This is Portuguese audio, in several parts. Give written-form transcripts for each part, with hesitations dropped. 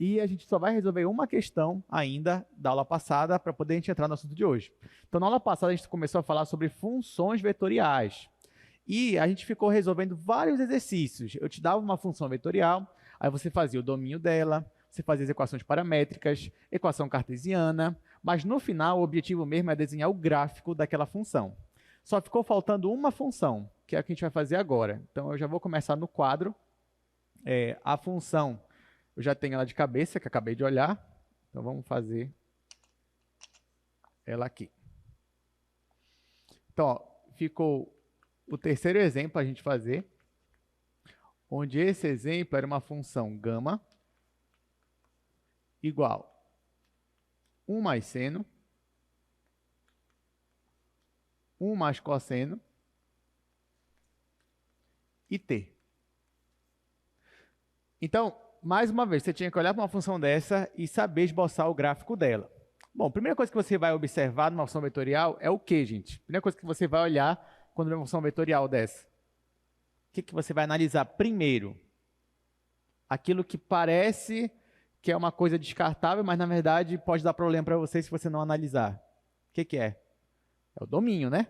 E a gente só vai resolver uma questão ainda da aula passada para poder a gente entrar no assunto de hoje. Então, na aula passada, a gente começou a falar sobre funções vetoriais. E a gente ficou resolvendo vários exercícios. Eu te dava uma função vetorial, aí você fazia o domínio dela, você fazia as equações paramétricas, equação cartesiana, mas no final o objetivo mesmo é desenhar o gráfico daquela função. Só ficou faltando uma função, que é a que a gente vai fazer agora. Então eu já vou começar no quadro. A função, eu já tenho ela de cabeça, que acabei de olhar. Então vamos fazer ela aqui. Então, ó, ficou o terceiro exemplo a gente fazer, onde esse exemplo era uma função gama igual 1 mais seno, 1 mais cosseno e t. Então, mais uma vez, você tinha que olhar para uma função dessa e saber esboçar o gráfico dela. Bom, a primeira coisa que você vai observar numa função vetorial é o quê, gente? A primeira coisa que você vai olhar quando vê uma função vetorial dessa. O que você vai analisar primeiro? Aquilo que parece que é uma coisa descartável, mas na verdade pode dar problema para você se você não analisar. O que é? É o domínio, né?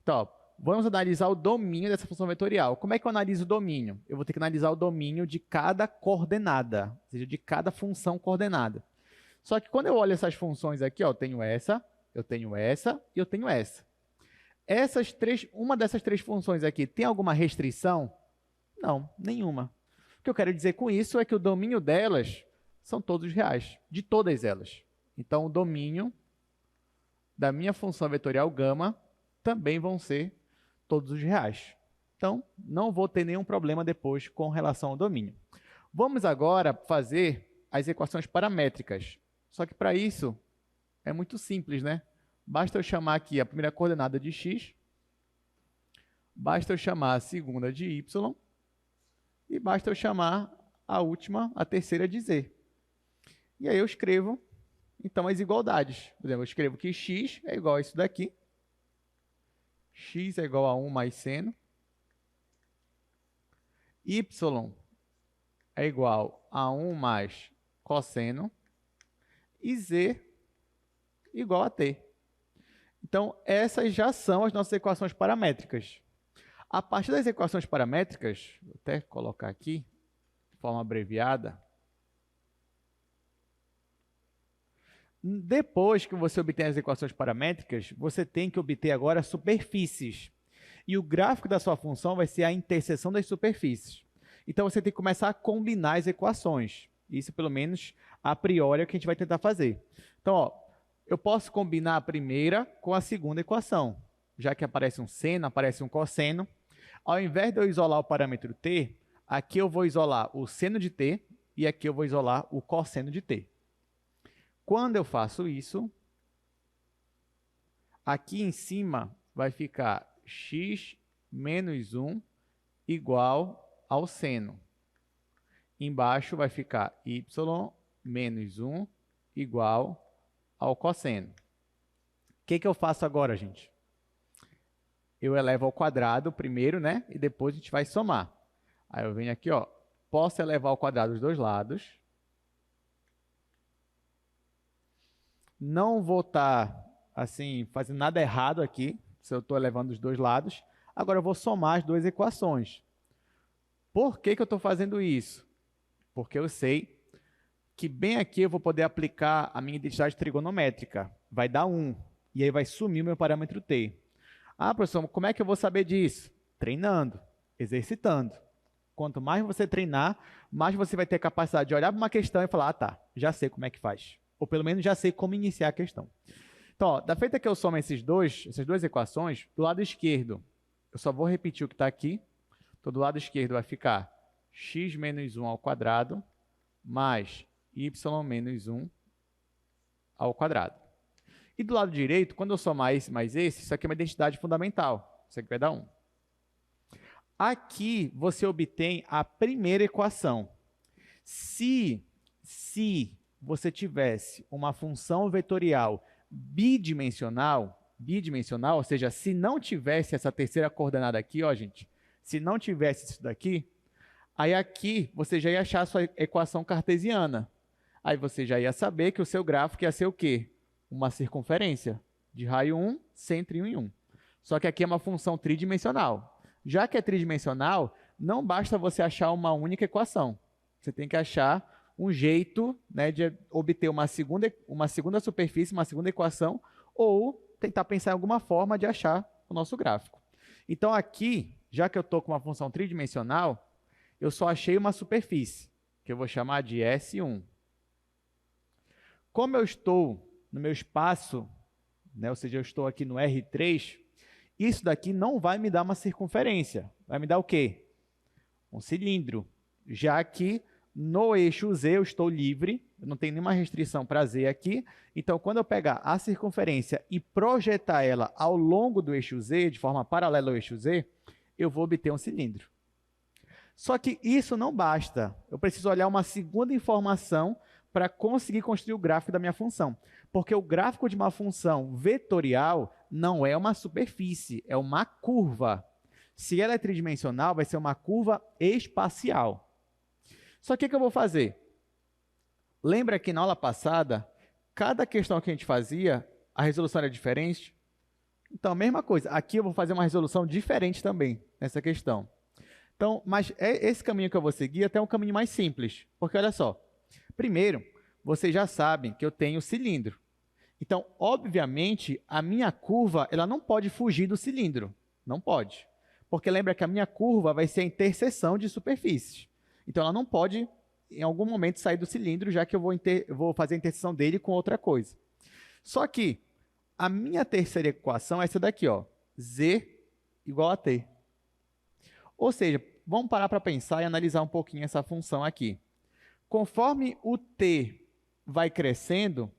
Então, ó, vamos analisar o domínio dessa função vetorial. Como é que eu analiso o domínio? Eu vou ter que analisar o domínio de cada coordenada, ou seja, de cada função coordenada. Só que quando eu olho essas funções aqui, ó, eu tenho essa e eu tenho essa. Uma dessas três funções aqui tem alguma restrição? Não, nenhuma. O que eu quero dizer com isso é que o domínio delas são todos reais, de todas elas. Então, o domínio da minha função vetorial gama também vão ser todos os reais. Então, não vou ter nenhum problema depois com relação ao domínio. Vamos agora fazer as equações paramétricas. Só que para isso é muito simples, né? Basta eu chamar aqui a primeira coordenada de x, basta eu chamar a segunda de y, e basta eu chamar a última, a terceira de z. E aí eu escrevo, então, as igualdades. Por exemplo, eu escrevo que x é igual a isso daqui, x é igual a 1 mais seno, y é igual a 1 mais cosseno, e z igual a t. Então, essas já são as nossas equações paramétricas. A partir das equações paramétricas, vou até colocar aqui, de forma abreviada. Depois que você obtém as equações paramétricas, você tem que obter agora superfícies. E o gráfico da sua função vai ser a interseção das superfícies. Então, você tem que começar a combinar as equações. Isso, pelo menos, a priori, é o que a gente vai tentar fazer. Então, ó, eu posso combinar a primeira com a segunda equação. Já que aparece um seno, aparece um cosseno. Ao invés de eu isolar o parâmetro t, aqui eu vou isolar o seno de t e aqui eu vou isolar o cosseno de t. Quando eu faço isso, aqui em cima vai ficar x menos 1 igual ao seno. Embaixo vai ficar y menos 1 igual ao cosseno. O que eu faço agora, gente? Eu elevo ao quadrado primeiro, né? E depois a gente vai somar. Aí eu venho aqui, ó. Posso elevar ao quadrado os dois lados. Não vou estar, assim, fazendo nada errado aqui, se eu estou elevando os dois lados. Agora eu vou somar as duas equações. Por que eu estou fazendo isso? Porque eu sei que bem aqui eu vou poder aplicar a minha identidade trigonométrica. Vai dar 1. E aí vai sumir o meu parâmetro t. Ah, professor, como é que eu vou saber disso? Treinando, exercitando. Quanto mais você treinar, mais você vai ter a capacidade de olhar para uma questão e falar, ah, tá, já sei como é que faz. Ou pelo menos já sei como iniciar a questão. Então, ó, da feita que eu somo essas duas equações, do lado esquerdo, eu só vou repetir o que está aqui. Então, do lado esquerdo vai ficar x menos 1 ao quadrado mais y menos 1 ao quadrado. E do lado direito, quando eu somar esse mais esse, isso aqui é uma identidade fundamental. Isso aqui vai dar 1. Aqui você obtém a primeira equação. Se você tivesse uma função vetorial bidimensional, ou seja, se não tivesse essa terceira coordenada aqui, ó, gente, se não tivesse isso daqui, aí aqui você já ia achar a sua equação cartesiana. Aí você já ia saber que o seu gráfico ia ser o quê? Uma circunferência de raio 1, centro em 1 em 1. Só que aqui é uma função tridimensional. Já que é tridimensional, não basta você achar uma única equação. Você tem que achar um jeito, né, de obter uma segunda superfície, uma segunda equação, ou tentar pensar em alguma forma de achar o nosso gráfico. Então aqui, já que eu estou com uma função tridimensional, eu só achei uma superfície, que eu vou chamar de S1. Como eu estou no meu espaço, né, ou seja, eu estou aqui no R3, isso daqui não vai me dar uma circunferência. Vai me dar o quê? Um cilindro. Já que no eixo Z eu estou livre, eu não tenho nenhuma restrição para Z aqui. Então, quando eu pegar a circunferência e projetar ela ao longo do eixo Z, de forma paralela ao eixo Z, eu vou obter um cilindro. Só que isso não basta. Eu preciso olhar uma segunda informação para conseguir construir o gráfico da minha função. Porque o gráfico de uma função vetorial não é uma superfície, é uma curva. Se ela é tridimensional, vai ser uma curva espacial. Só que o que eu vou fazer? Lembra que na aula passada, cada questão que a gente fazia, a resolução era diferente? Então, a mesma coisa. Aqui eu vou fazer uma resolução diferente também, nessa questão. Então, mas esse caminho que eu vou seguir até um caminho mais simples. Porque, olha só, primeiro, vocês já sabem que eu tenho cilindro. Então, obviamente, a minha curva ela não pode fugir do cilindro. Não pode. Porque lembra que a minha curva vai ser a interseção de superfícies. Então, ela não pode, em algum momento, sair do cilindro, já que eu vou fazer a interseção dele com outra coisa. Só que a minha terceira equação é essa daqui, ó, Z igual a T. Ou seja, vamos parar para pensar e analisar um pouquinho essa função aqui. Conforme o T vai crescendo,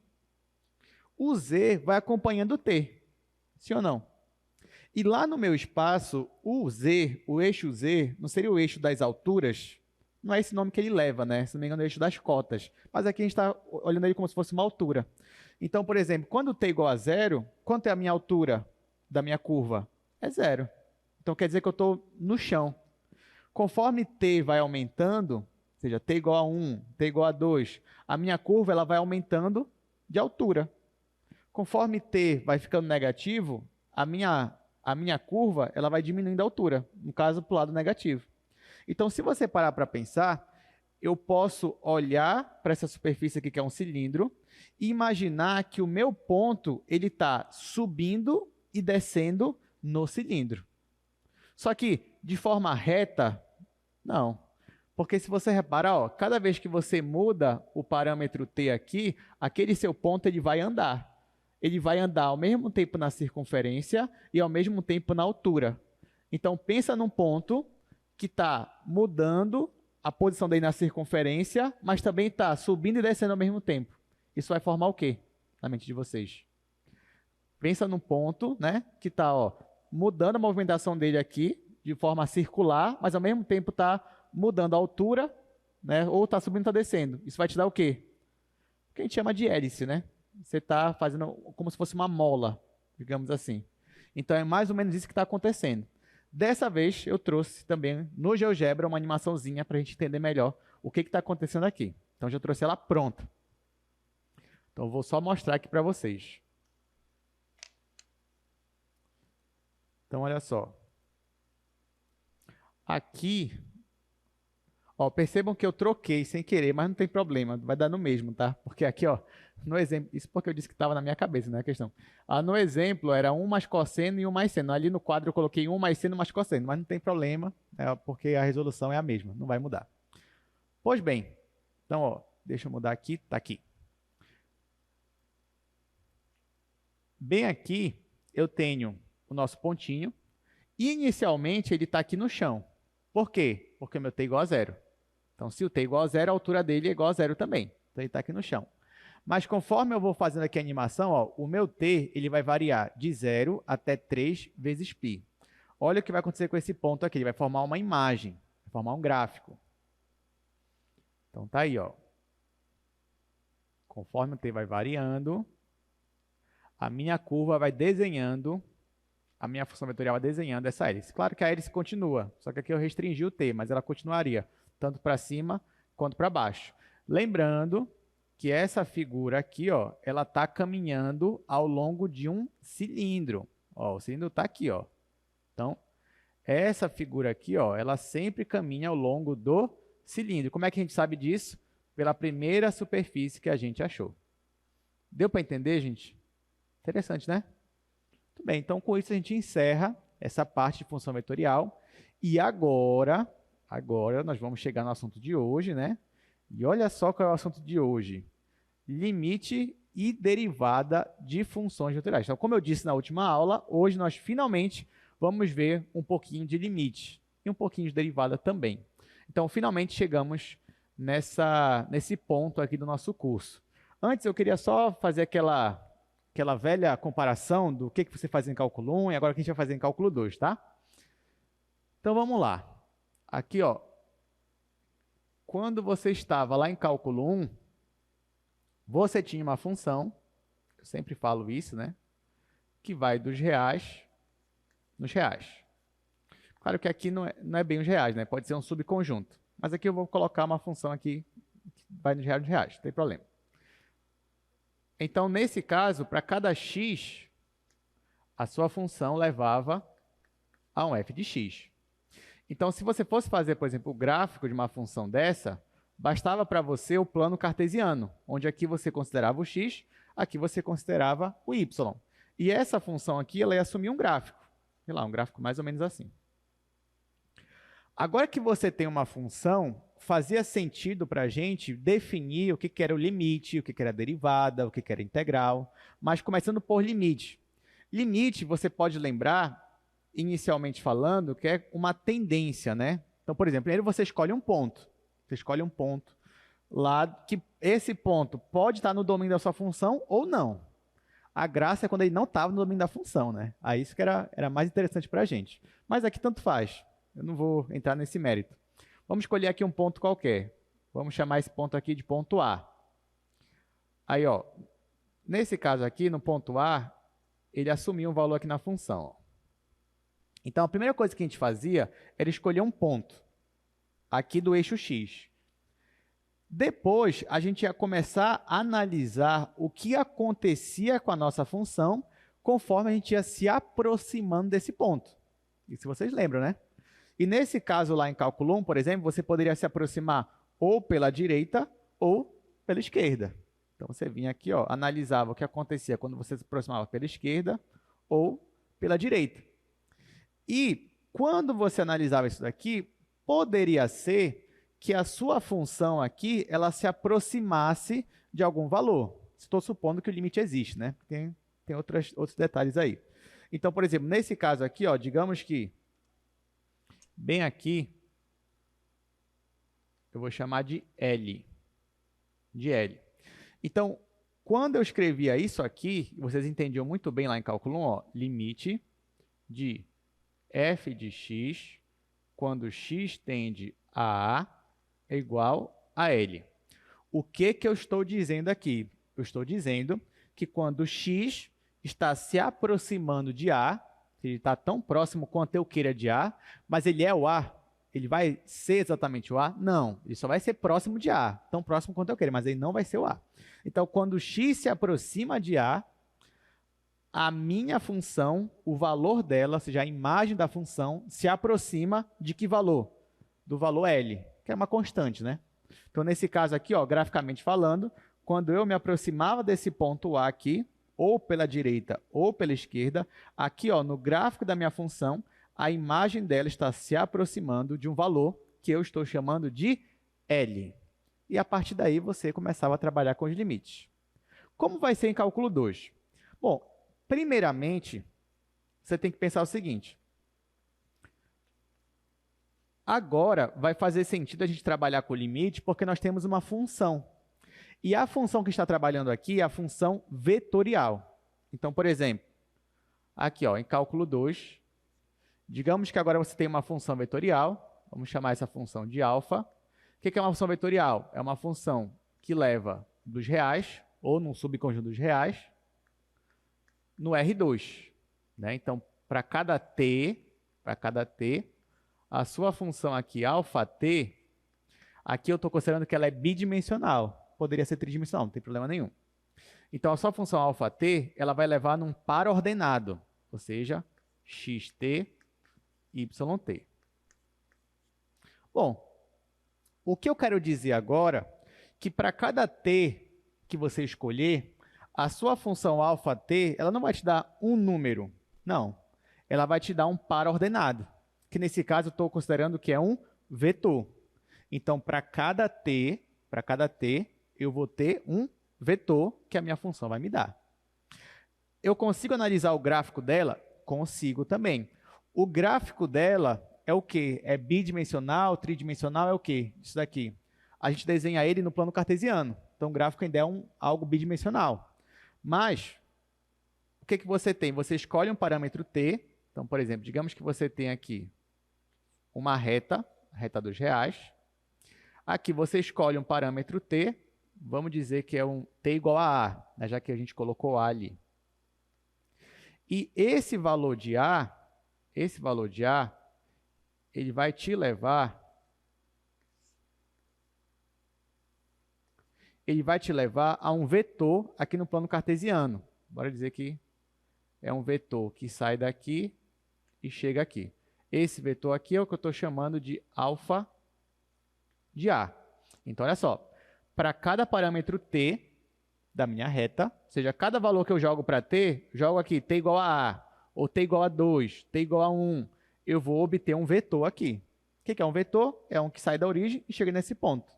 o Z vai acompanhando o T. Sim ou não? E lá no meu espaço, o Z, o eixo Z, não seria o eixo das alturas? Não é esse nome que ele leva, né? Se não me engano, é o eixo das cotas. Mas aqui a gente está olhando ele como se fosse uma altura. Então, por exemplo, quando t igual a zero, quanto é a minha altura da minha curva? É zero. Então, quer dizer que eu estou no chão. Conforme t vai aumentando, ou seja, t igual a 1, t igual a 2, a minha curva ela vai aumentando de altura. Conforme t vai ficando negativo, a minha curva ela vai diminuindo a altura, no caso, para o lado negativo. Então, se você parar para pensar, eu posso olhar para essa superfície aqui, que é um cilindro, e imaginar que o meu ponto ele está subindo e descendo no cilindro. Só que, de forma reta, não. Porque se você reparar, ó, cada vez que você muda o parâmetro t aqui, aquele seu ponto ele vai andar. Ele vai andar ao mesmo tempo na circunferência e ao mesmo tempo na altura. Então, pensa num ponto que está mudando a posição dele na circunferência, mas também está subindo e descendo ao mesmo tempo. Isso vai formar o quê na mente de vocês? Pensa num ponto, né, que está mudando a movimentação dele aqui de forma circular, mas ao mesmo tempo está mudando a altura, né, ou está subindo ou está descendo. Isso vai te dar o quê? O que a gente chama de hélice, né? Você está fazendo como se fosse uma mola, digamos assim. Então, é mais ou menos isso que está acontecendo. Dessa vez, eu trouxe também no GeoGebra uma animaçãozinha para a gente entender melhor o que está acontecendo aqui. Então, já trouxe ela pronta. Então, eu vou só mostrar aqui para vocês. Então, olha só. Aqui, ó, percebam que eu troquei sem querer, mas não tem problema, vai dar no mesmo, tá? Porque aqui, ó, no exemplo, isso porque eu disse que estava na minha cabeça, né, a questão. No exemplo, era 1 mais cosseno e 1 mais seno. Ali no quadro eu coloquei 1 mais seno mais cosseno, mas não tem problema, né, porque a resolução é a mesma, não vai mudar. Pois bem, então, ó, deixa eu mudar aqui, tá aqui. Bem aqui, eu tenho o nosso pontinho, e inicialmente ele está aqui no chão. Por quê? Porque o meu t é igual a zero. Então, se o t é igual a zero, a altura dele é igual a zero também. Então, ele está aqui no chão. Mas conforme eu vou fazendo aqui a animação, ó, o meu t ele vai variar de 0 até 3 vezes π. Olha o que vai acontecer com esse ponto aqui. Ele vai formar uma imagem, vai formar um gráfico. Então, tá aí, ó. Conforme o t vai variando, a minha curva vai desenhando, a minha função vetorial vai desenhando essa hélice. Claro que a hélice continua, só que aqui eu restringi o t, mas ela continuaria tanto para cima quanto para baixo. Lembrando que essa figura aqui, ó, ela está caminhando ao longo de um cilindro. Ó, o cilindro está aqui, ó. Então, essa figura aqui, ó, ela sempre caminha ao longo do cilindro. Como é que a gente sabe disso? Pela primeira superfície que a gente achou. Deu para entender, gente? Interessante, né? Muito bem, então com isso a gente encerra essa parte de função vetorial. E agora nós vamos chegar no assunto de hoje, né? E olha só qual é o assunto de hoje. Limite e derivada de funções vetoriais. Então, como eu disse na última aula, hoje nós finalmente vamos ver um pouquinho de limite e um pouquinho de derivada também. Então, finalmente chegamos nesse ponto aqui do nosso curso. Antes, eu queria só fazer aquela velha comparação do que você fazia em cálculo 1 e agora o que a gente vai fazer em cálculo 2, tá? Então, vamos lá. Aqui, ó, quando você estava lá em cálculo 1, você tinha uma função, eu sempre falo isso, né? Que vai dos reais nos reais. Claro que aqui não é bem os reais, né? Pode ser um subconjunto. Mas aqui eu vou colocar uma função aqui que vai nos reais, não tem problema. Então, nesse caso, para cada x, a sua função levava a um f de x. Então, se você fosse fazer, por exemplo, o gráfico de uma função dessa, bastava para você o plano cartesiano, onde aqui você considerava o x, aqui você considerava o y. E essa função aqui, ela ia assumir um gráfico. Sei lá, um gráfico mais ou menos assim. Agora que você tem uma função, fazia sentido para a gente definir o que era o limite, o que era a derivada, o que era a integral, mas começando por limite. Limite, você pode lembrar, inicialmente falando, que é uma tendência, né? Então, por exemplo, primeiro você escolhe um ponto. Você escolhe um ponto lá, que esse ponto pode estar no domínio da sua função ou não. A graça é quando ele não estava no domínio da função, né? Aí isso que era mais interessante para a gente. Mas aqui tanto faz. Eu não vou entrar nesse mérito. Vamos escolher aqui um ponto qualquer. Vamos chamar esse ponto aqui de ponto A. Aí, ó, nesse caso aqui, no ponto A, ele assumiu um valor aqui na função. Ó. Então, a primeira coisa que a gente fazia era escolher um ponto aqui do eixo x. Depois, a gente ia começar a analisar o que acontecia com a nossa função conforme a gente ia se aproximando desse ponto. Isso vocês lembram, né? E nesse caso lá em cálculo 1, por exemplo, você poderia se aproximar ou pela direita ou pela esquerda. Então, você vinha aqui, ó, analisava o que acontecia quando você se aproximava pela esquerda ou pela direita. E quando você analisava isso daqui, poderia ser que a sua função aqui ela se aproximasse de algum valor. Estou supondo que o limite existe, né? Tem outros detalhes aí. Então, por exemplo, nesse caso aqui, ó, digamos que bem aqui, eu vou chamar de L. De L. Então, quando eu escrevia isso aqui, vocês entendiam muito bem lá em cálculo 1, ó, limite de f de x, quando x tende a A, é igual a L. O que eu estou dizendo aqui? Eu estou dizendo que quando x está se aproximando de A, ele está tão próximo quanto eu queira de A, mas ele é o A, ele vai ser exatamente o A? Não, ele só vai ser próximo de A, tão próximo quanto eu queira, mas ele não vai ser o A. Então, quando x se aproxima de A, a minha função, o valor dela, ou seja, a imagem da função, se aproxima de que valor? Do valor L, que é uma constante, né? Então, nesse caso aqui, ó, graficamente falando, quando eu me aproximava desse ponto A aqui, ou pela direita ou pela esquerda, aqui ó, no gráfico da minha função, a imagem dela está se aproximando de um valor que eu estou chamando de L. E a partir daí você começava a trabalhar com os limites. Como vai ser em cálculo 2? Bom, primeiramente, você tem que pensar o seguinte. Agora vai fazer sentido a gente trabalhar com o limite porque nós temos uma função. E a função que está trabalhando aqui é a função vetorial. Então, por exemplo, aqui ó, em cálculo 2, digamos que agora você tem uma função vetorial, vamos chamar essa função de alfa. O que é uma função vetorial? É uma função que leva dos reais, ou num subconjunto dos reais, no R2. Né? Então, para cada t, a sua função aqui, alfa t, aqui eu estou considerando que ela é bidimensional. poderia ser tridimensional, não tem problema nenhum. Então, a sua função αt, ela vai levar num par ordenado, ou seja, xt, yt. Bom, o que eu quero dizer agora é que para cada t que você escolher, a sua função αt, ela não vai te dar um número, não. Ela vai te dar um par ordenado, que nesse caso eu estou considerando que é um vetor. Então, para cada t, eu vou ter um vetor que a minha função vai me dar. Eu consigo analisar o gráfico dela? Consigo também. O gráfico dela é o quê? É bidimensional, tridimensional, é o quê? Isso daqui. A gente desenha ele no plano cartesiano. Então, o gráfico ainda é algo bidimensional. Mas, o que você tem? Você escolhe um parâmetro t. Então, por exemplo, digamos que você tem aqui uma reta, a reta dos reais. Aqui você escolhe um parâmetro t. Vamos dizer que é um t igual a a, né, já que a gente colocou a ali. E esse valor de a, ele vai te levar a um vetor aqui no plano cartesiano. Bora dizer que é um vetor que sai daqui e chega aqui. Esse vetor aqui é o que eu estou chamando de alfa de a. Então, olha só. Para cada parâmetro t da minha reta, ou seja, cada valor que eu jogo para t, jogo aqui t igual a a, ou t igual a 2, t igual a 1, eu vou obter um vetor aqui. O que é um vetor? É um que sai da origem e chega nesse ponto.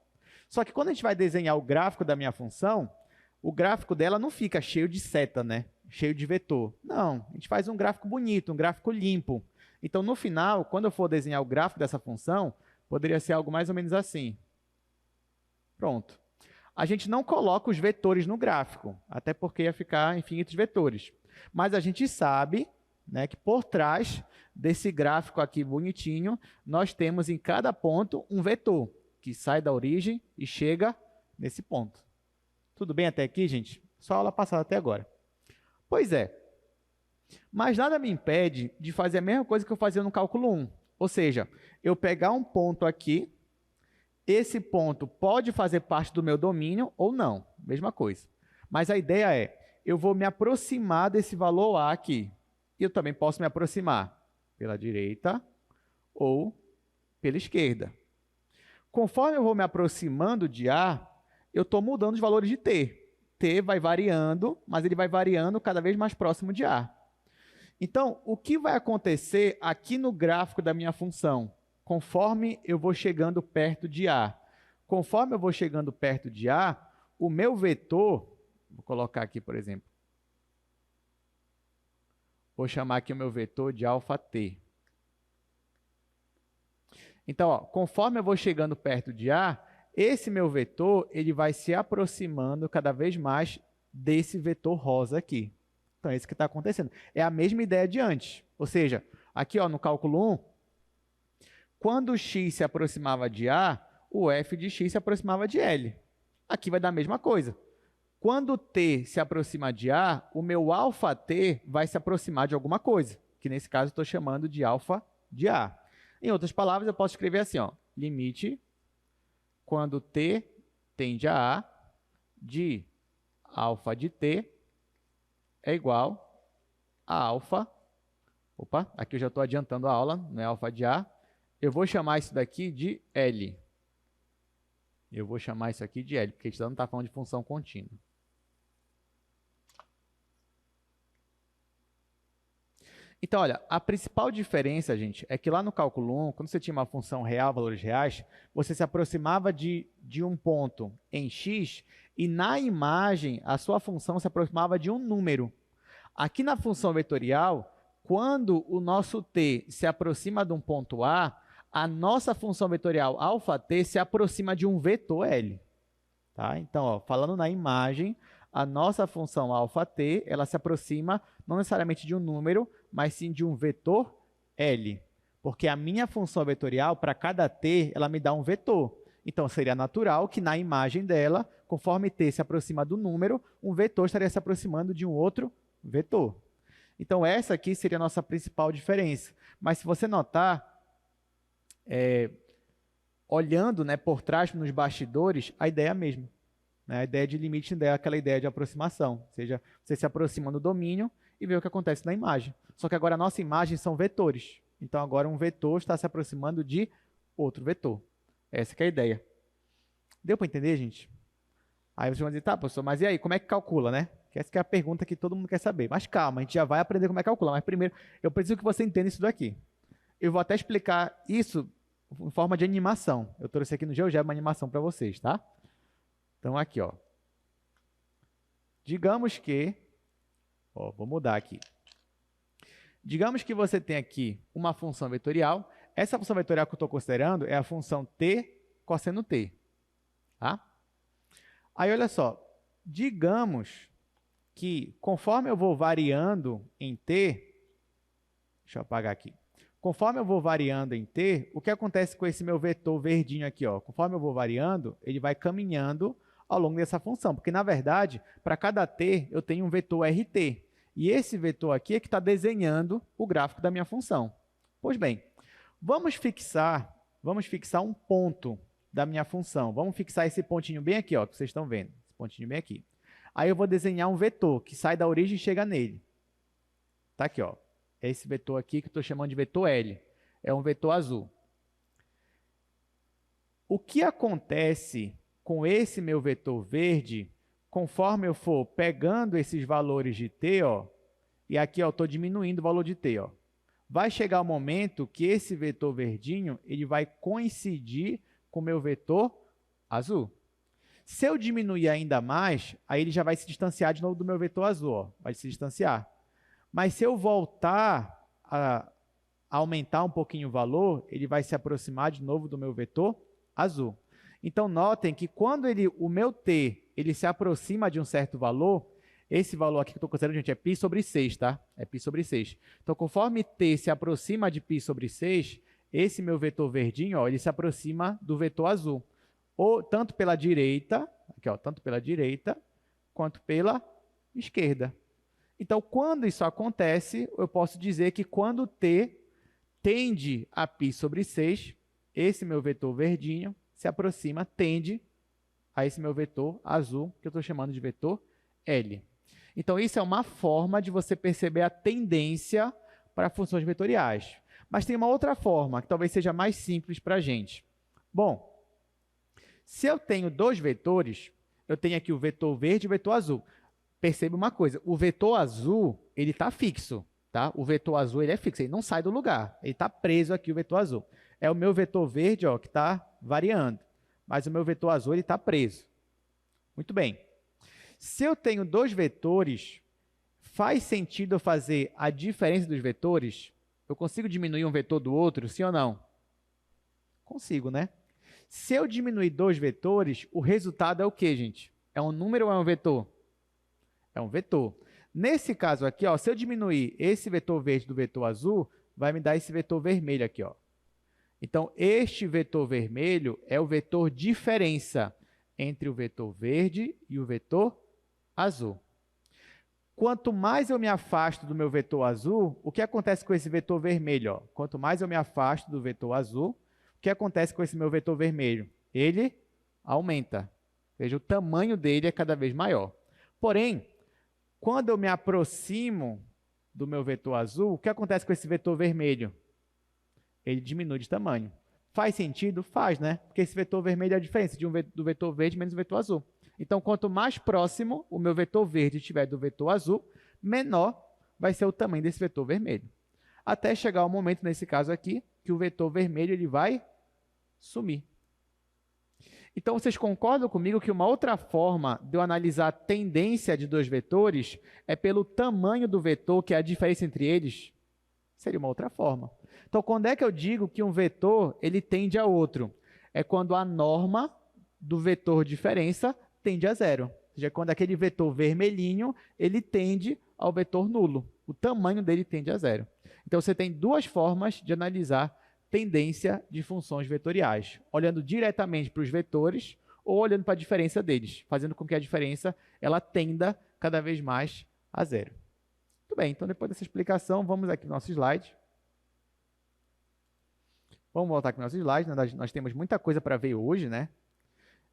Só que quando a gente vai desenhar o gráfico da minha função, o gráfico dela não fica cheio de seta, né? Cheio de vetor. Não, a gente faz um gráfico bonito, um gráfico limpo. Então, no final, quando eu for desenhar o gráfico dessa função, poderia ser algo mais ou menos assim. Pronto. A gente não coloca os vetores no gráfico, até porque ia ficar infinitos vetores. Mas a gente sabe, né, que por trás desse gráfico aqui bonitinho, nós temos em cada ponto um vetor, que sai da origem e chega nesse ponto. Tudo bem até aqui, gente? Só a aula passada até agora. Pois é. Mas nada me impede de fazer a mesma coisa que eu fazia no cálculo 1. Ou seja, eu pegar um ponto aqui, esse ponto pode fazer parte do meu domínio ou não, mesma coisa. Mas a ideia é, eu vou me aproximar desse valor A aqui. E eu também posso me aproximar pela direita ou pela esquerda. Conforme eu vou me aproximando de A, eu estou mudando os valores de T. T vai variando, mas ele vai variando cada vez mais próximo de A. Então, o que vai acontecer aqui no gráfico da minha função? Conforme eu vou chegando perto de A. Conforme eu vou chegando perto de A, o meu vetor, vou colocar aqui, por exemplo, vou chamar aqui o meu vetor de αt. Então, ó, conforme eu vou chegando perto de A, esse meu vetor ele vai se aproximando cada vez mais desse vetor rosa aqui. Então, é isso que está acontecendo. É a mesma ideia de antes. Ou seja, aqui ó, no cálculo 1, quando x se aproximava de A, o f de x se aproximava de L. Aqui vai dar a mesma coisa. Quando t se aproxima de A, o meu αt vai se aproximar de alguma coisa, que nesse caso eu estou chamando de alfa de A. Em outras palavras, eu posso escrever assim, ó, limite quando t tende a A de alfa de t é igual a alfa. Opa, aqui eu já estou adiantando a aula, não é alfa de A. Eu vou chamar isso daqui de L. Eu vou chamar isso aqui de L, porque a gente não está falando de função contínua. Então, olha, a principal diferença, gente, é que lá no cálculo 1, quando você tinha uma função real, valores reais, você se aproximava de um ponto em x e na imagem a sua função se aproximava de um número. Aqui na função vetorial, quando o nosso t se aproxima de um ponto A, a nossa função vetorial αt se aproxima de um vetor L. Tá? Então, ó, falando na imagem, a nossa função αt, ela se aproxima não necessariamente de um número, mas sim de um vetor L. Porque a minha função vetorial, para cada t, ela me dá um vetor. Então, seria natural que na imagem dela, conforme t se aproxima do número, um vetor estaria se aproximando de um outro vetor. Então, essa aqui seria a nossa principal diferença. Mas se você notar, olhando, né, por trás, nos bastidores, a ideia é a mesma. né? A ideia de limite é aquela ideia de aproximação, ou seja, você se aproxima do domínio e vê o que acontece na imagem. Só que agora a nossa imagem são vetores. Então agora um vetor está se aproximando de outro vetor. Essa que é a ideia. Deu para entender, gente? Aí vocês vão dizer, tá, professor, mas e aí, como é que calcula, né? Essa que é a pergunta que todo mundo quer saber. Mas calma, a gente já vai aprender como é que calcula. Mas primeiro, eu preciso que você entenda isso daqui. Eu vou até explicar isso em forma de animação. Eu trouxe aqui no GeoGebra uma animação para vocês, tá? Então, aqui, ó. Digamos que... Ó, vou mudar aqui. Digamos que você tem aqui uma função vetorial. Essa função vetorial que eu estou considerando é a função t cosseno t. Tá? Aí, olha só. Digamos que conforme eu vou variando em t... Deixa eu apagar aqui. Conforme eu vou variando em t, o que acontece com esse meu vetor verdinho aqui? Ó? Conforme eu vou variando, ele vai caminhando ao longo dessa função. Porque, na verdade, para cada t, eu tenho um vetor RT. E esse vetor aqui é que está desenhando o gráfico da minha função. Pois bem, vamos fixar um ponto da minha função. Vamos fixar esse pontinho bem aqui, ó, que vocês estão vendo. Esse pontinho bem aqui. Aí eu vou desenhar um vetor que sai da origem e chega nele. Tá aqui, ó. É esse vetor aqui que eu estou chamando de vetor L. É um vetor azul. O que acontece com esse meu vetor verde, conforme eu for pegando esses valores de t, ó, e aqui eu estou diminuindo o valor de t, ó, vai chegar o momento que esse vetor verdinho ele vai coincidir com o meu vetor azul. Se eu diminuir ainda mais, aí ele já vai se distanciar de novo do meu vetor azul, ó, vai se distanciar. Mas se eu voltar a aumentar um pouquinho o valor, ele vai se aproximar de novo do meu vetor azul. Então, notem que quando o meu t ele se aproxima de um certo valor, esse valor aqui que eu estou considerando, gente, é π sobre 6, tá? É π sobre 6. Então, conforme t se aproxima de π sobre 6, esse meu vetor verdinho, ó, ele se aproxima do vetor azul. Ou tanto pela direita, aqui, ó, tanto pela direita, quanto pela esquerda. Então, quando isso acontece, eu posso dizer que quando t tende a π sobre 6, esse meu vetor verdinho se aproxima, tende a esse meu vetor azul, que eu estou chamando de vetor L. Então, isso é uma forma de você perceber a tendência para funções vetoriais. Mas tem uma outra forma, que talvez seja mais simples para a gente. Bom, se eu tenho dois vetores, eu tenho aqui o vetor verde e o vetor azul. Perceba uma coisa, o vetor azul, ele está fixo, tá? O vetor azul, ele é fixo, ele não sai do lugar, ele está preso aqui, o vetor azul. É o meu vetor verde, ó, que está variando, mas o meu vetor azul, ele está preso. Muito bem. Se eu tenho dois vetores, faz sentido eu fazer a diferença dos vetores? Eu consigo diminuir um vetor do outro, sim ou não? Consigo, né? Se eu diminuir dois vetores, o resultado é o quê, gente? É um número ou é um vetor? É um vetor. Nesse caso aqui, ó, se eu diminuir esse vetor verde do vetor azul, vai me dar esse vetor vermelho aqui, ó. Então, este vetor vermelho é o vetor diferença entre o vetor verde e o vetor azul. Quanto mais eu me afasto do meu vetor azul, o que acontece com esse vetor vermelho? Ó? Quanto mais eu me afasto do vetor azul, o que acontece com esse meu vetor vermelho? Ele aumenta. Veja, o tamanho dele é cada vez maior. Porém, quando eu me aproximo do meu vetor azul, o que acontece com esse vetor vermelho? Ele diminui de tamanho. Faz sentido? Faz, né? Porque esse vetor vermelho é a diferença do vetor verde menos o vetor azul. Então, quanto mais próximo o meu vetor verde estiver do vetor azul, menor vai ser o tamanho desse vetor vermelho. Até chegar o momento, nesse caso aqui, que o vetor vermelho ele vai sumir. Então, vocês concordam comigo que uma outra forma de eu analisar a tendência de dois vetores é pelo tamanho do vetor, que é a diferença entre eles? Seria uma outra forma. Então, quando é que eu digo que um vetor ele tende a outro? É quando a norma do vetor diferença tende a zero. Ou seja, quando aquele vetor vermelhinho ele tende ao vetor nulo. O tamanho dele tende a zero. Então, você tem duas formas de analisar tendência de funções vetoriais, olhando diretamente para os vetores ou olhando para a diferença deles, fazendo com que a diferença ela tenda cada vez mais a zero. Muito bem, então depois dessa explicação, vamos aqui no nosso slide. Vamos voltar aqui no nosso slide, nós temos muita coisa para ver hoje, né?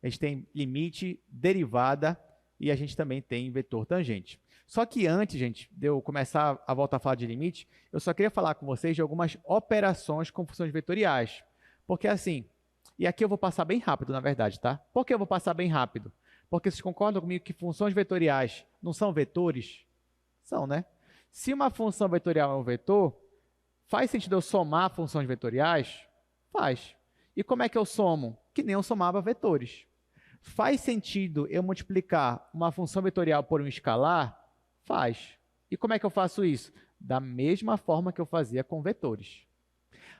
a gente tem limite, derivada e a gente também tem vetor tangente. Só que antes, gente, de eu começar a voltar a falar de limite, eu só queria falar com vocês de algumas operações com funções vetoriais. Porque assim, e aqui eu vou passar bem rápido, na verdade, tá? Por que eu vou passar bem rápido? Porque vocês concordam comigo que funções vetoriais não são vetores? São, né? Se uma função vetorial é um vetor, faz sentido eu somar funções vetoriais? Faz. E como é que eu somo? Que nem eu somava vetores. Faz sentido eu multiplicar uma função vetorial por um escalar? Faz. E como é que eu faço isso? Da mesma forma que eu fazia com vetores.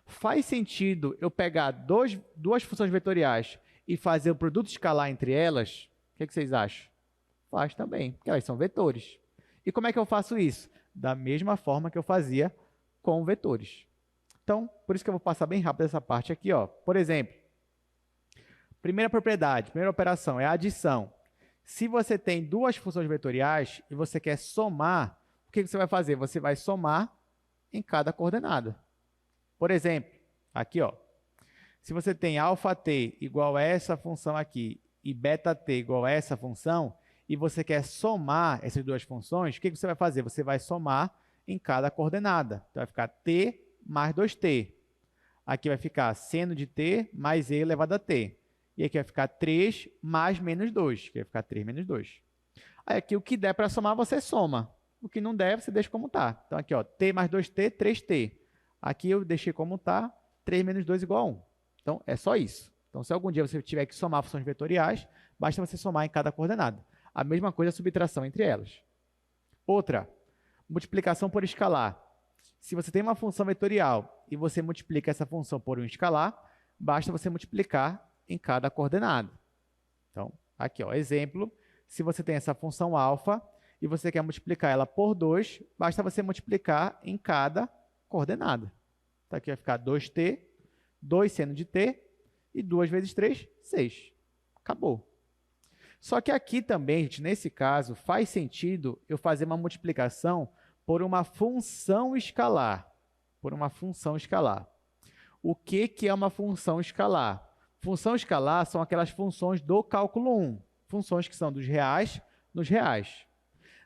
Faz sentido eu pegar duas funções vetoriais e fazer o produto escalar entre elas? O que vocês acham? Faz também, porque elas são vetores. E como é que eu faço isso? Da mesma forma que eu fazia com vetores. Então, por isso que eu vou passar bem rápido essa parte aqui, ó. Por exemplo, primeira propriedade, primeira operação é a adição. Se você tem duas funções vetoriais e você quer somar, o que você vai fazer? Você vai somar em cada coordenada. Por exemplo, aqui, ó, se você tem αt igual a essa função aqui e βt igual a essa função, e você quer somar essas duas funções, o que você vai fazer? Você vai somar em cada coordenada. Então, vai ficar t mais 2t. Aqui vai ficar seno de t mais e elevado a t. E aqui vai ficar 3 mais menos 2, que vai ficar 3 menos 2. Aí aqui o que der para somar, você soma. O que não der, você deixa como está. Então aqui, ó, t mais 2t, 3t. Aqui eu deixei como está, 3 menos 2 igual a 1. Então é só isso. Então se algum dia você tiver que somar funções vetoriais, basta você somar em cada coordenada. A mesma coisa é a subtração entre elas. Outra, multiplicação por escalar. Se você tem uma função vetorial e você multiplica essa função por um escalar, basta você multiplicar em cada coordenada. Então, aqui, ó, exemplo, se você tem essa função alfa e você quer multiplicar ela por 2, basta você multiplicar em cada coordenada. Então, aqui vai ficar 2t, 2 seno de t, e 2 vezes 3, 6. Acabou. Só que aqui também, gente, nesse caso, faz sentido eu fazer uma multiplicação por uma função escalar. Por uma função escalar. O que é uma função escalar? Função escalar são aquelas funções do cálculo 1, funções que são dos reais nos reais.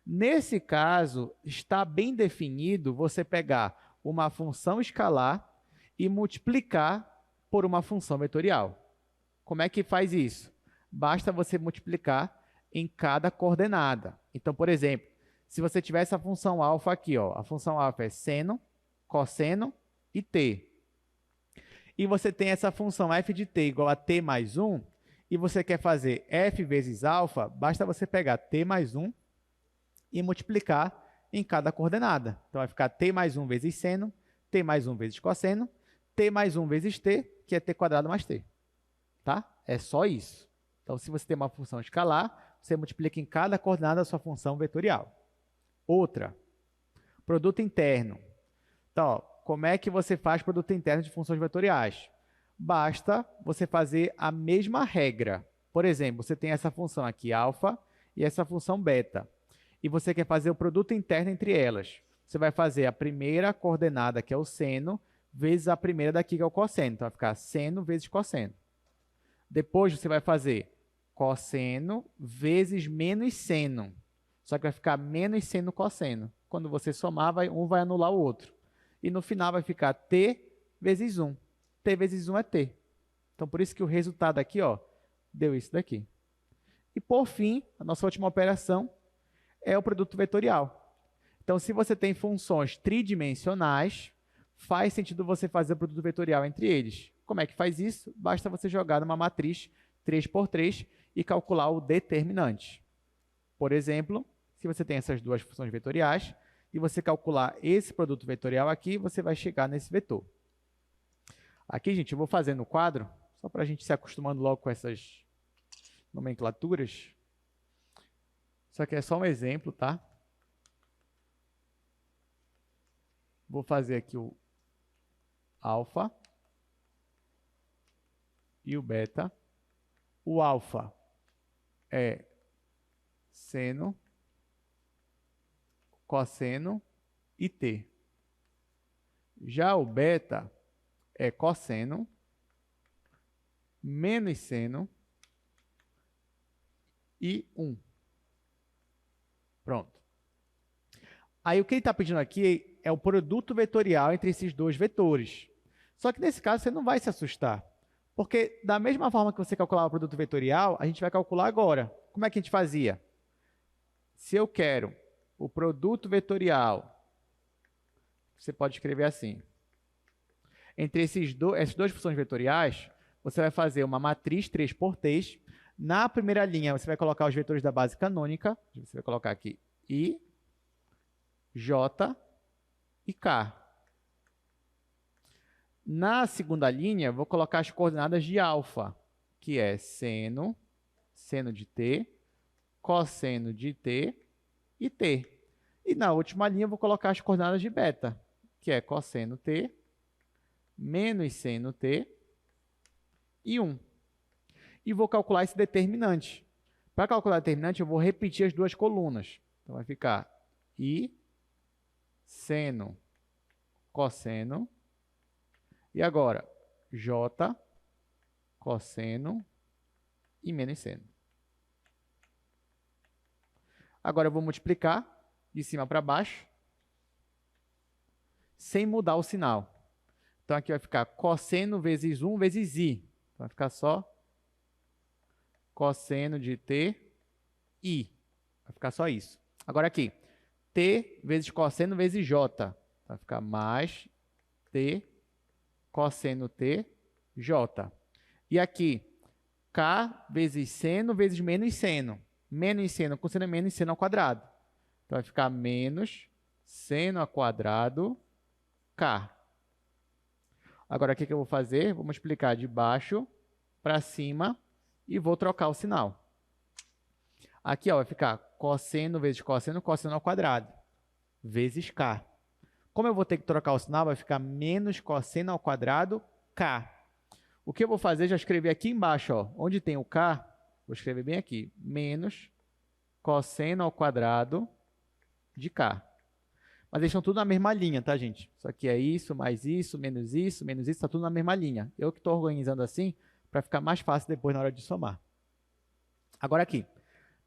Nesse caso, está bem definido você pegar uma função escalar e multiplicar por uma função vetorial. Como é que faz isso? Basta você multiplicar em cada coordenada. Então, por exemplo, se você tiver essa função alfa aqui, ó, a função alfa é seno, cosseno e t. E você tem essa função f de t igual a t mais 1, e você quer fazer f vezes alfa, basta você pegar t mais 1 e multiplicar em cada coordenada. Então, vai ficar t mais 1 vezes seno, t mais 1 vezes cosseno, t mais 1 vezes t, que é t quadrado mais t. Tá? É só isso. Então, se você tem uma função escalar, você multiplica em cada coordenada a sua função vetorial. Outra, produto interno. Então, ó, como é que você faz produto interno de funções vetoriais? Basta você fazer a mesma regra. Por exemplo, você tem essa função aqui, alfa, e essa função beta. E você quer fazer o produto interno entre elas. Você vai fazer a primeira coordenada, que é o seno, vezes a primeira daqui, que é o cosseno. Então, vai ficar seno vezes cosseno. Depois, você vai fazer cosseno vezes menos seno. Só que vai ficar menos seno cosseno. Quando você somar, um vai anular o outro. E no final vai ficar t vezes 1. t vezes 1 é t. Então, por isso que o resultado aqui, ó, deu isso daqui. E, por fim, a nossa última operação é o produto vetorial. Então, se você tem funções tridimensionais, faz sentido você fazer o produto vetorial entre eles. Como é que faz isso? Basta você jogar numa matriz 3x3 e calcular o determinante. Por exemplo, se você tem essas duas funções vetoriais, e você calcular esse produto vetorial aqui, você vai chegar nesse vetor. Aqui, gente, eu vou fazer no quadro, só para a gente se acostumando logo com essas nomenclaturas. Isso aqui é só um exemplo, tá? Vou fazer aqui o alfa e o beta. O alfa é seno, cosseno e t. Já o beta é cosseno, menos seno, e 1. Pronto. Aí o que ele está pedindo aqui é o produto vetorial entre esses dois vetores. Só que nesse caso você não vai se assustar, porque da mesma forma que você calculava o produto vetorial, a gente vai calcular agora. Como é que a gente fazia? Se eu quero o produto vetorial, você pode escrever assim. Entre essas duas funções vetoriais, você vai fazer uma matriz 3 por 3. Na primeira linha, você vai colocar os vetores da base canônica. Você vai colocar aqui I, J e K. Na segunda linha, eu vou colocar as coordenadas de alfa, que é seno de t, cosseno de t e t. E na última linha, eu vou colocar as coordenadas de beta, que é cosseno t, menos seno t e 1. E vou calcular esse determinante. Para calcular o determinante, eu vou repetir as duas colunas. Então, vai ficar I, seno, cosseno. E agora, J, cosseno e menos seno. Agora eu vou multiplicar de cima para baixo, sem mudar o sinal. Então, aqui vai ficar cosseno vezes 1 vezes I. Então, vai ficar só cosseno de t, I. Vai ficar só isso. Agora aqui, t vezes cosseno vezes j. Vai ficar mais t cosseno t, j. E aqui, k vezes seno vezes menos seno. Menos seno com seno é menos seno ao quadrado. Então, vai ficar menos seno ao quadrado k. Agora, o que eu vou fazer? Vou multiplicar de baixo para cima e vou trocar o sinal. Aqui ó, vai ficar cosseno vezes cosseno, cosseno ao quadrado, vezes k. Como eu vou ter que trocar o sinal, vai ficar menos cosseno ao quadrado k. O que eu vou fazer? Já escrevi aqui embaixo, ó, onde tem o k, vou escrever bem aqui, menos cosseno ao quadrado de k. Mas eles estão tudo na mesma linha, tá, gente? Isso aqui é isso, mais isso, menos isso, menos isso, está tudo na mesma linha. Eu que estou organizando assim para ficar mais fácil depois na hora de somar. Agora aqui,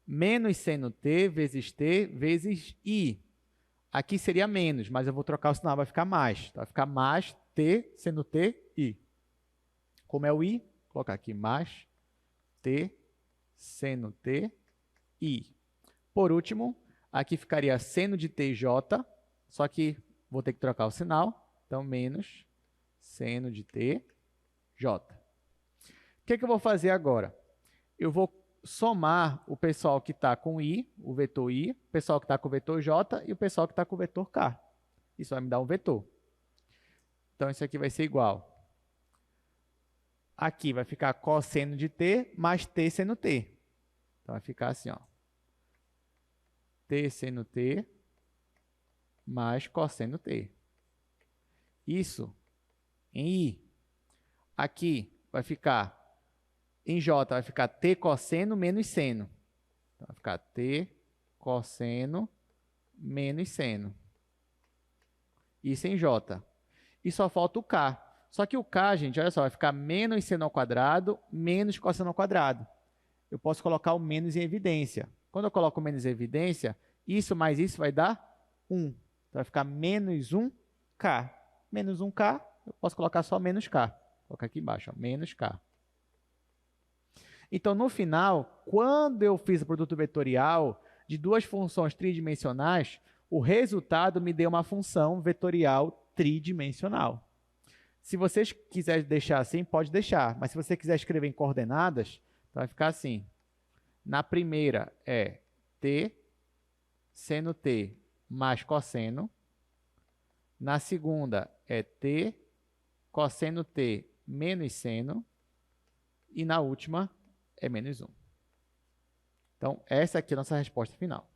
menos seno t vezes i. Aqui seria menos, mas eu vou trocar o sinal, vai ficar mais. Então, vai ficar mais t seno t, i. Como é o i, vou colocar aqui mais t seno t, i. Por último, aqui ficaria seno de t, j. Só que vou ter que trocar o sinal, então menos seno de t, j. O que eu vou fazer agora? Eu vou somar o pessoal que está com i, o vetor i, o pessoal que está com o vetor j e o pessoal que está com o vetor k. Isso vai me dar um vetor. Então, isso aqui vai ser igual. Aqui vai ficar cosseno de t mais t seno t. Então, vai ficar assim, ó. T seno t mais cosseno t. Isso em i. Aqui vai ficar, em j, vai ficar t cosseno menos seno. Então, vai ficar t cosseno menos seno. Isso em j. E só falta o k. Só que o k, gente, olha só, vai ficar menos seno ao quadrado menos cosseno ao quadrado. Eu posso colocar o menos em evidência. Quando eu coloco o menos em evidência, isso mais isso vai dar 1. Então, vai ficar menos 1k. Menos 1k, eu posso colocar só menos k. Vou colocar aqui embaixo, ó, menos k. Então, no final, quando eu fiz o produto vetorial de duas funções tridimensionais, o resultado me deu uma função vetorial tridimensional. Se vocês quiserem deixar assim, pode deixar. Mas se você quiser escrever em coordenadas, então vai ficar assim. Na primeira é t seno t mais cosseno. Na segunda é t cosseno t menos seno. E na última é menos 1. Então, essa aqui é a nossa resposta final.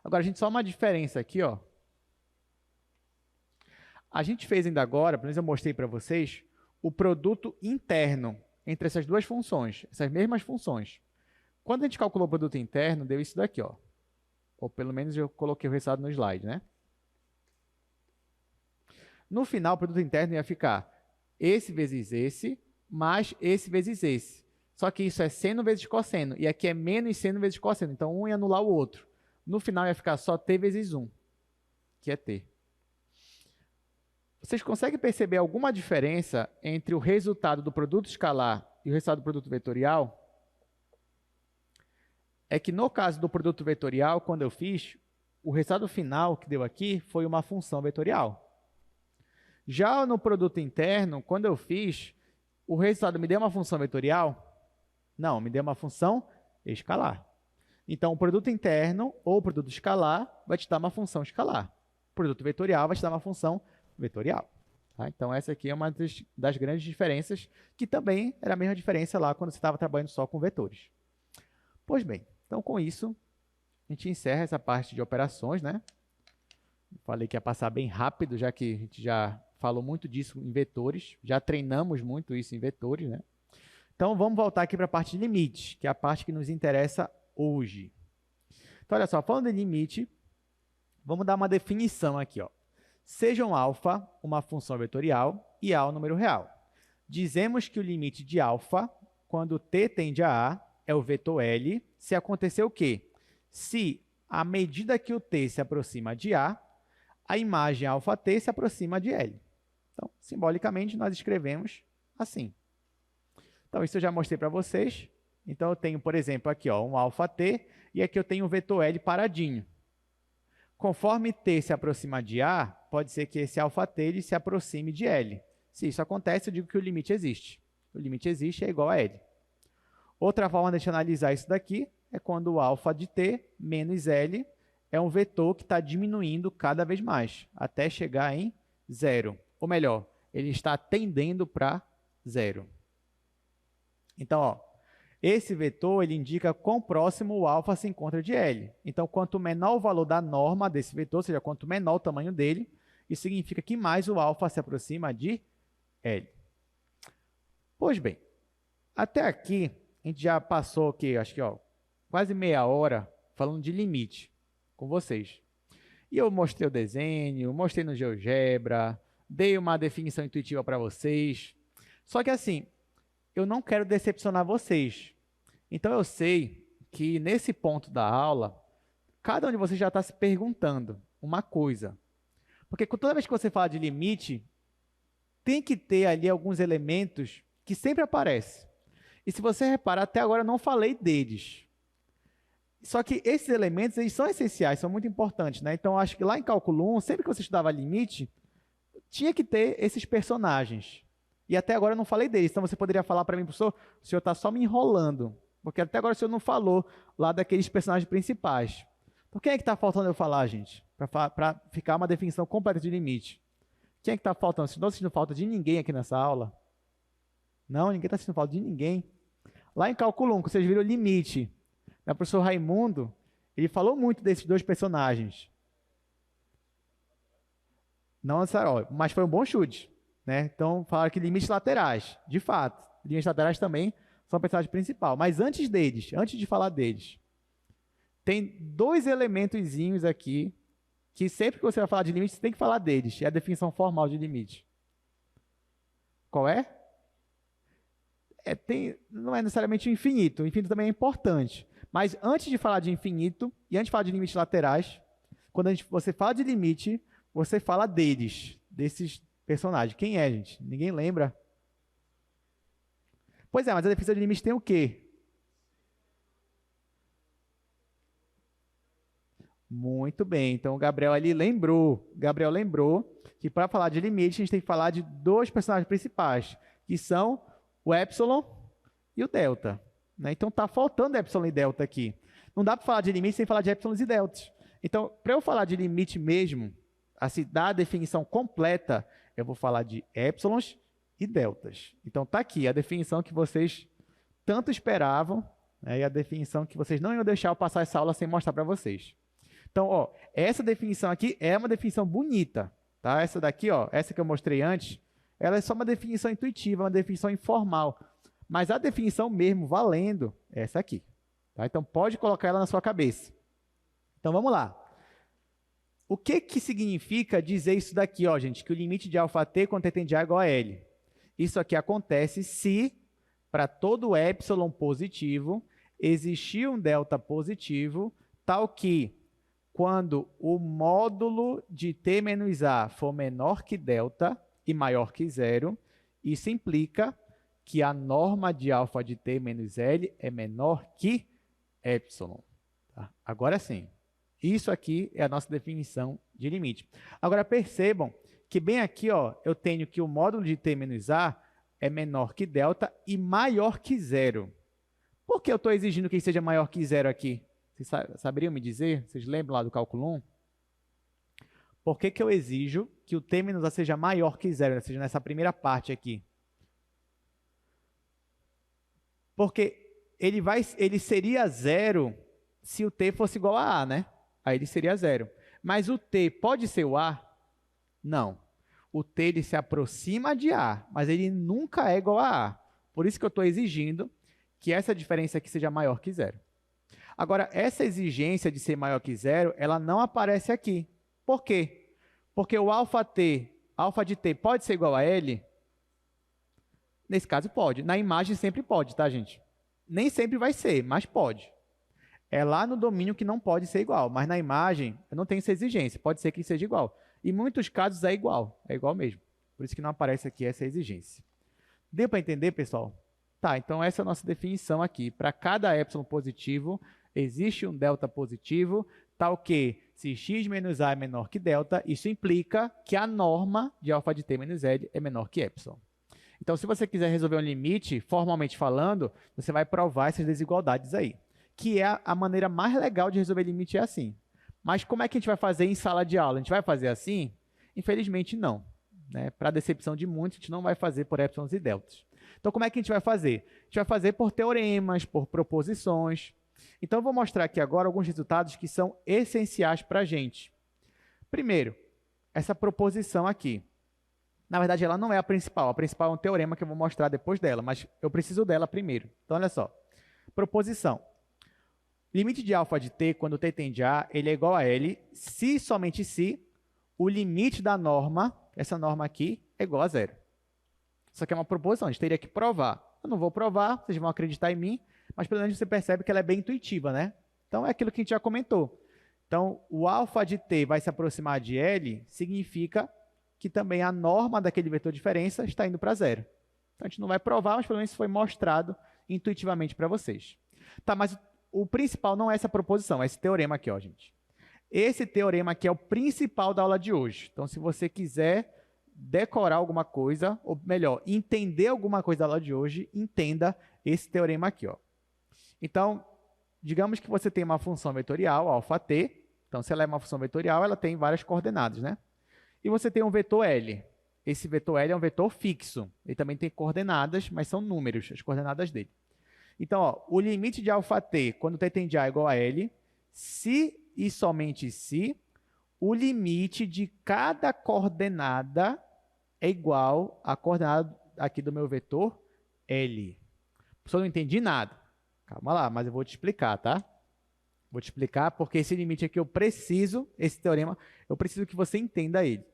Agora, a gente só uma diferença aqui, ó. A gente fez ainda agora, pelo menos eu mostrei para vocês, o produto interno entre essas duas funções, essas mesmas funções. Quando a gente calculou o produto interno, deu isso daqui, ó. Ou pelo menos eu coloquei o resultado no slide, né? No final, o produto interno ia ficar esse vezes esse, mais esse vezes esse. Só que isso é seno vezes cosseno, e aqui é menos seno vezes cosseno, então um ia anular o outro. No final ia ficar só t vezes 1, que é t. Vocês conseguem perceber alguma diferença entre o resultado do produto escalar e o resultado do produto vetorial? É que no caso do produto vetorial, quando eu fiz, o resultado final que deu aqui foi uma função vetorial. Já no produto interno, quando eu fiz, o resultado me deu uma função vetorial? Não, me deu uma função escalar. Então, o produto interno ou o produto escalar vai te dar uma função escalar. O produto vetorial vai te dar uma função vetorial. Tá? Então, essa aqui é uma das grandes diferenças, que também era a mesma diferença lá quando você estava trabalhando só com vetores. Pois bem, então com isso, a gente encerra essa parte de operações, né? Falei que ia passar bem rápido, já que a gente já falou muito disso em vetores, já treinamos muito isso em vetores, né? Então, vamos voltar aqui para a parte de limite, que é a parte que nos interessa hoje. Então, olha só, falando de limite, vamos dar uma definição aqui, ó. Sejam alfa uma função vetorial e A um número real. Dizemos que o limite de alfa, quando t tende a A, é o vetor L, se acontecer o quê? Se, à medida que o t se aproxima de A, a imagem αt se aproxima de L. Então, simbolicamente, nós escrevemos assim. Então, isso eu já mostrei para vocês. Então, eu tenho, por exemplo, aqui ó, um αt, e aqui eu tenho um vetor L paradinho. Conforme t se aproxima de A, pode ser que esse αt ele se aproxime de L. Se isso acontece, eu digo que o limite existe. O limite existe é igual a L. Outra forma de a gente analisar isso daqui é quando o α de t menos L é um vetor que está diminuindo cada vez mais, até chegar em zero. Ou melhor, ele está tendendo para zero. Então, ó, esse vetor ele indica quão próximo o α se encontra de L. Então, quanto menor o valor da norma desse vetor, ou seja, quanto menor o tamanho dele, isso significa que mais o α se aproxima de L. Pois bem, até aqui a gente já passou aqui, acho que ó, quase meia hora falando de limite com vocês. E eu mostrei o desenho, mostrei no GeoGebra, dei uma definição intuitiva para vocês. Só que assim, eu não quero decepcionar vocês. Então, eu sei que nesse ponto da aula, cada um de vocês já está se perguntando uma coisa. Porque toda vez que você fala de limite, tem que ter ali alguns elementos que sempre aparecem. E se você reparar, até agora eu não falei deles. Só que esses elementos eles são essenciais, são muito importantes, né? Então, acho que lá em cálculo 1, sempre que você estudava limite, tinha que ter esses personagens. E até agora eu não falei deles. Então, você poderia falar para mim, professor, o senhor está só me enrolando. Porque até agora o senhor não falou lá daqueles personagens principais. Então, quem é que está faltando eu falar, gente? Para ficar uma definição completa de limite. Quem é que está faltando? Não está sentindo falta de ninguém aqui nessa aula? Não, ninguém está sentindo falta de ninguém. Lá em cálculo 1, que vocês viram o limite, o professor Raimundo, ele falou muito desses dois personagens. Não necessariamente, mas foi um bom chute. Né? Então, falaram que limites laterais. De fato, limites laterais também são a personagem principal. Mas antes deles, antes de falar deles, tem dois elementozinhos aqui que sempre que você vai falar de limite, você tem que falar deles. É a definição formal de limite. Qual é? Não é necessariamente o infinito. O infinito também é importante. Mas antes de falar de infinito e antes de falar de limites laterais, quando você fala de limite, você fala deles, desses personagens. Quem é, gente? Ninguém lembra? Pois é, mas a definição de limite tem o quê? Muito bem. Então, o Gabriel ali lembrou. Gabriel lembrou que para falar de limite, a gente tem que falar de dois personagens principais, que são o epsilon e o delta. Né? Então, está faltando epsilon e delta aqui. Não dá para falar de limite sem falar de epsilons e deltas. Então, para eu falar de limite mesmo, assim, dar a definição completa, eu vou falar de épsilons e deltas. Então, está aqui a definição que vocês tanto esperavam, né, e a definição que vocês não iam deixar eu passar essa aula sem mostrar para vocês. Então, ó, essa definição aqui é uma definição bonita. Tá? Essa daqui, ó, essa que eu mostrei antes, ela é só uma definição intuitiva, uma definição informal. Mas a definição mesmo, valendo, é essa aqui. Tá? Então, pode colocar ela na sua cabeça. Então, vamos lá. O que significa dizer isso daqui, ó, gente? Que o limite de αt quando t tende a é igual a L. Isso aqui acontece se para todo epsilon positivo, existir um delta positivo, tal que quando o módulo de t menos a for menor que delta e maior que zero, isso implica que a norma de alfa de t menos L é menor que epsilon. Tá? Agora sim, isso aqui é a nossa definição de limite. Agora percebam que bem aqui ó, eu tenho que o módulo de t menos a é menor que delta e maior que zero. Por que eu estou exigindo que ele seja maior que zero aqui? Vocês saberiam me dizer? Vocês lembram lá do cálculo 1? Por que eu exijo que o t menos a seja maior que zero, ou seja, nessa primeira parte aqui? Porque ele seria zero se o t fosse igual a a, né? Aí ele seria zero. Mas o t pode ser o a? Não. O t ele se aproxima de a, mas ele nunca é igual a a. Por isso que eu estou exigindo que essa diferença aqui seja maior que zero. Agora, essa exigência de ser maior que zero, ela não aparece aqui. Por quê? Porque o alfa de t pode ser igual a L? Nesse caso, pode. Na imagem sempre pode, tá, gente? Nem sempre vai ser, mas pode. É lá no domínio que não pode ser igual, mas na imagem eu não tenho essa exigência. Pode ser que seja igual. Em muitos casos é igual mesmo. Por isso que não aparece aqui essa exigência. Deu para entender, pessoal? Tá, então essa é a nossa definição aqui. Para cada epsilon positivo, existe um delta positivo, tal que se x menos a é menor que delta, isso implica que a norma de alfa de t menos L é menor que epsilon. Então, se você quiser resolver um limite, formalmente falando, você vai provar essas desigualdades aí, que é a maneira mais legal de resolver limite é assim. Mas como é que a gente vai fazer em sala de aula? A gente vai fazer assim? Infelizmente, não. Né? Para decepção de muitos, a gente não vai fazer por epsilons e deltas. Então, como é que a gente vai fazer? A gente vai fazer por teoremas, por proposições. Então, eu vou mostrar aqui agora alguns resultados que são essenciais para a gente. Primeiro, essa proposição aqui. Na verdade, ela não é a principal. A principal é um teorema que eu vou mostrar depois dela, mas eu preciso dela primeiro. Então, olha só. Proposição. Limite de alfa de t, quando t tende a, ele é igual a L, se somente se o limite da norma, essa norma aqui, é igual a zero. Isso aqui é uma proposição, a gente teria que provar. Eu não vou provar, vocês vão acreditar em mim, mas pelo menos você percebe que ela é bem intuitiva, né? Então, é aquilo que a gente já comentou. Então, o alfa de t vai se aproximar de L, significa que também a norma daquele vetor de diferença está indo para zero. Então, a gente não vai provar, mas pelo menos isso foi mostrado intuitivamente para vocês. Tá, mas o principal não é essa proposição, é esse teorema aqui, ó, gente. Esse teorema aqui é o principal da aula de hoje. Então, se você quiser decorar alguma coisa, ou melhor, entender alguma coisa da aula de hoje, entenda esse teorema aqui, ó. Então, digamos que você tem uma função vetorial, αt. Então, se ela é uma função vetorial, ela tem várias coordenadas, né? E você tem um vetor L. Esse vetor L é um vetor fixo. Ele também tem coordenadas, mas são números, as coordenadas dele. Então, ó, o limite de αt, quando t tende a igual a L, se e somente se o limite de cada coordenada é igual à coordenada aqui do meu vetor L. Professor, não entendi nada. Calma lá, mas eu vou te explicar, tá? Vou te explicar porque esse limite aqui eu preciso, esse teorema, eu preciso que você entenda ele.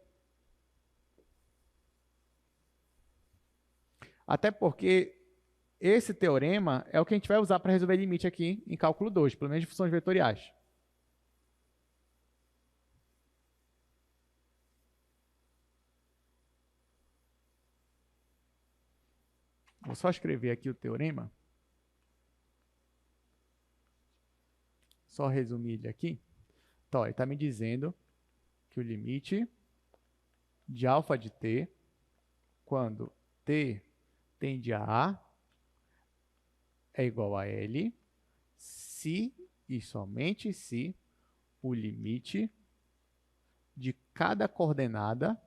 Até porque esse teorema é o que a gente vai usar para resolver limite aqui em cálculo 2, pelo menos de funções vetoriais. Vou só escrever aqui o teorema. Só resumir ele aqui. Então, ele está me dizendo que o limite de alfa de t, quando t tende a A, é igual a L, se e somente se o limite de cada coordenada,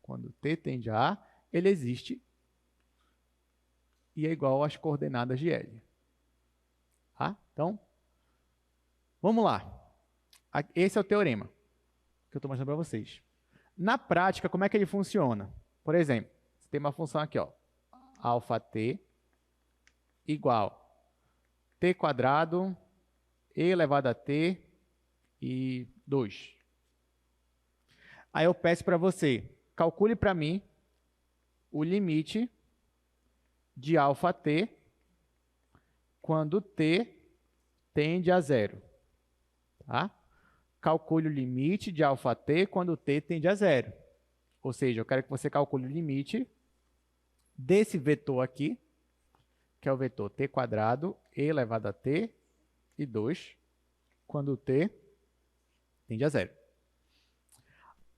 quando t tende a A, ele existe e é igual às coordenadas de L. Tá? Então, vamos lá. Esse é o teorema que eu estou mostrando para vocês. Na prática, como é que ele funciona? Por exemplo, você tem uma função aqui, ó, αt igual t quadrado e elevado a t e 2. Aí eu peço para você, calcule para mim o limite de αt quando t tende a zero. Tá? Calcule o limite de αt quando t tende a zero. Ou seja, eu quero que você calcule o limite desse vetor aqui, que é o vetor t quadrado e elevado a t e 2, quando t tende a zero.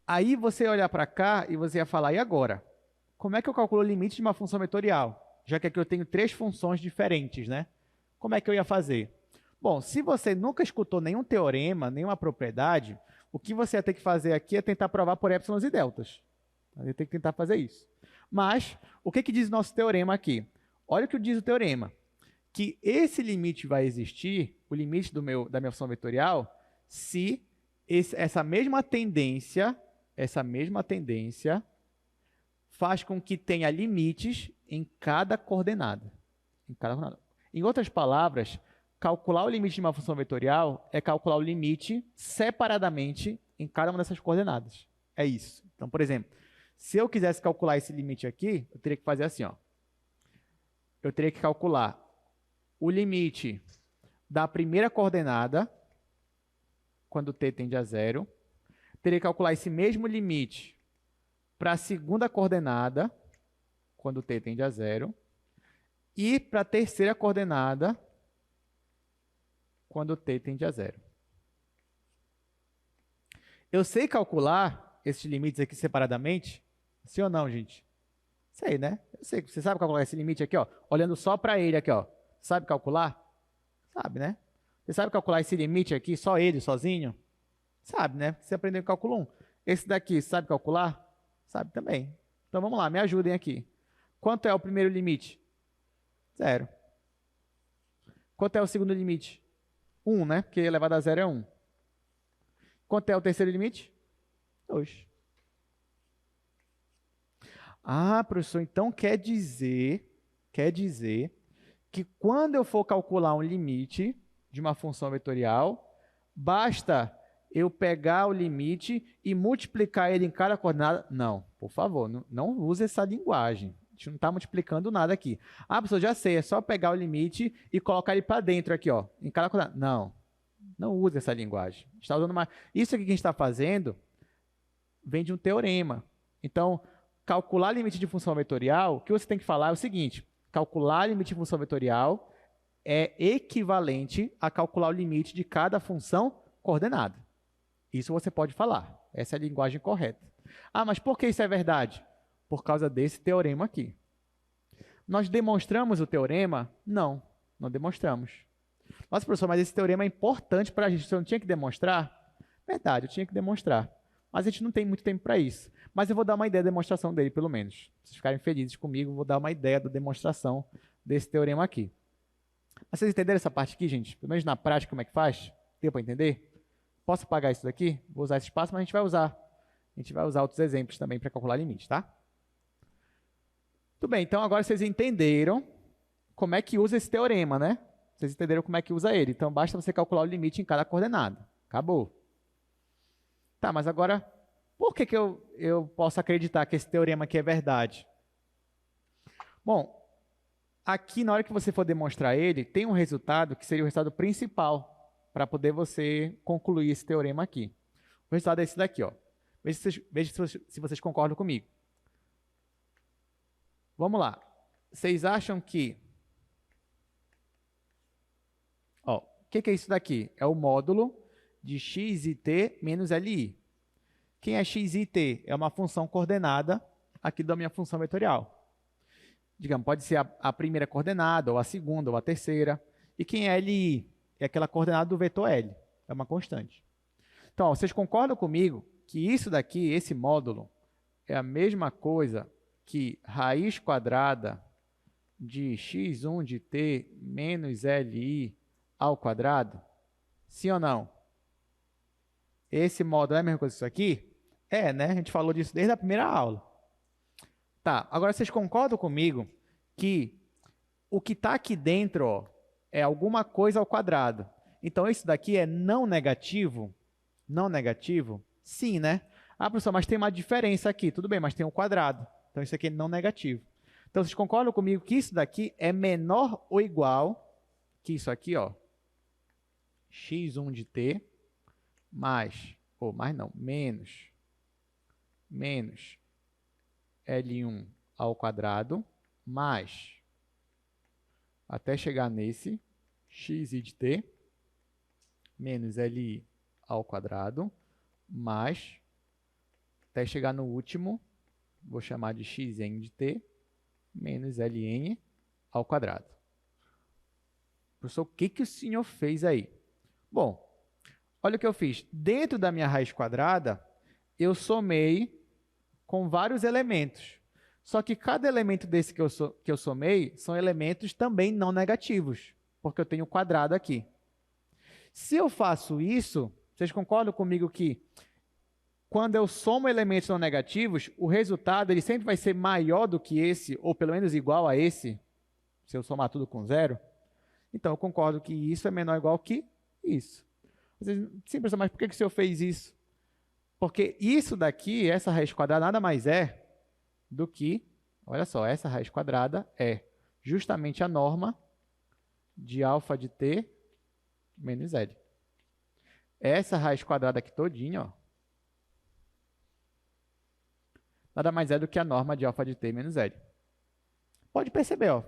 Aí você olhar para cá e você ia falar, e agora? Como é que eu calculo o limite de uma função vetorial? Já que aqui eu tenho 3 funções diferentes, né? Como é que eu ia fazer? Bom, se você nunca escutou nenhum teorema, nenhuma propriedade, o que você ia ter que fazer aqui é tentar provar por épsilons e deltas. Você tem que tentar fazer isso. Mas, o que diz o nosso teorema aqui? Olha o que diz o teorema. Que esse limite vai existir, o limite da minha função vetorial, se essa mesma tendência faz com que tenha limites em cada coordenada. Em outras palavras, calcular o limite de uma função vetorial é calcular o limite separadamente em cada uma dessas coordenadas. É isso. Então, por exemplo, se eu quisesse calcular esse limite aqui, eu teria que fazer assim, ó. Eu teria que calcular o limite da primeira coordenada, quando t tende a zero. Teria que calcular esse mesmo limite para a segunda coordenada, quando t tende a zero. E para a terceira coordenada, quando t tende a zero. Eu sei calcular esses limites aqui separadamente? Sim ou não, gente? Sei, né? Eu sei. Você sabe calcular esse limite aqui, ó, olhando só para ele aqui, ó. Sabe calcular? Sabe, né? Você sabe calcular esse limite aqui, só ele, sozinho? Sabe, né? Você aprendeu em cálculo 1. Esse daqui, sabe calcular? Sabe também. Então, vamos lá, me ajudem aqui. Quanto é o primeiro limite? 0. Quanto é o segundo limite? 1, né? Porque elevado a 0 é 1. Quanto é o terceiro limite? 2. Ah, professor, então quer dizer que quando eu for calcular um limite de uma função vetorial, basta eu pegar o limite e multiplicar ele em cada coordenada? Não, por favor, não use essa linguagem. A gente não está multiplicando nada aqui. Ah, professor, já sei, é só pegar o limite e colocar ele para dentro aqui, ó, em cada coordenada. Não use essa linguagem. A gente está usando Isso aqui que a gente está fazendo vem de um teorema. Então, calcular limite de função vetorial, o que você tem que falar é o seguinte: calcular limite de função vetorial é equivalente a calcular o limite de cada função coordenada. Isso você pode falar. Essa é a linguagem correta. Ah, mas por que isso é verdade? Por causa desse teorema aqui. Nós demonstramos o teorema? Não demonstramos. Nossa, professor, mas esse teorema é importante para a gente. Você não tinha que demonstrar? Verdade, eu tinha que demonstrar. Mas a gente não tem muito tempo para isso. Mas eu vou dar uma ideia da demonstração dele, pelo menos. Se vocês ficarem felizes comigo, eu vou dar uma ideia da demonstração desse teorema aqui. Mas vocês entenderam essa parte aqui, gente? Pelo menos na prática, como é que faz? Deu para entender? Posso apagar isso daqui? Vou usar esse espaço, mas a gente vai usar. A gente vai usar outros exemplos também para calcular limites, tá? Tudo bem, então agora vocês entenderam como é que usa esse teorema, né? Vocês entenderam como é que usa ele. Então, basta você calcular o limite em cada coordenada. Acabou. Tá, mas agora, por que eu posso acreditar que esse teorema aqui é verdade? Bom, aqui, na hora que você for demonstrar ele, tem um resultado que seria o resultado principal para poder você concluir esse teorema aqui. O resultado é esse daqui, ó. Veja se vocês concordam comigo. Vamos lá. Vocês acham que... Ó, o que é isso daqui? É o módulo de x e t menos li. Quem é x e t? É uma função coordenada aqui da minha função vetorial. Digamos, pode ser a primeira coordenada, ou a segunda, ou a terceira. E quem é li? É aquela coordenada do vetor L. É uma constante. Então, ó, vocês concordam comigo que isso daqui, esse módulo, é a mesma coisa que raiz quadrada de x1 de t menos li ao quadrado? Sim ou não? Esse módulo é a mesma coisa que isso aqui? É, né? A gente falou disso desde a primeira aula. Tá, agora vocês concordam comigo que o que está aqui dentro, ó, é alguma coisa ao quadrado. Então, isso daqui é não negativo? Não negativo? Sim, né? Ah, professor, mas tem uma diferença aqui. Tudo bem, mas tem um quadrado. Então, isso aqui é não negativo. Então, vocês concordam comigo que isso daqui é menor ou igual que isso aqui, ó, x1 de t mais, ou mais não, menos L1 ao quadrado mais, até chegar nesse, xi de t menos Li ao quadrado mais, até chegar no último, vou chamar de xn de t menos Ln ao quadrado. Professor, o que o senhor fez aí? Bom, olha o que eu fiz. Dentro da minha raiz quadrada, eu somei com vários elementos. Só que cada elemento desse que eu somei são elementos também não negativos, porque eu tenho quadrado aqui. Se eu faço isso, vocês concordam comigo que quando eu somo elementos não negativos, o resultado ele sempre vai ser maior do que esse, ou pelo menos igual a esse, se eu somar tudo com zero? Então, eu concordo que isso é menor ou igual que isso. Sim, professor, mas por que o senhor fez isso? Porque isso daqui, essa raiz quadrada, nada mais é do que, olha só, essa raiz quadrada é justamente a norma de alfa de t menos L. Essa raiz quadrada aqui todinha, ó, nada mais é do que a norma de alfa de t menos L. Pode perceber, ó,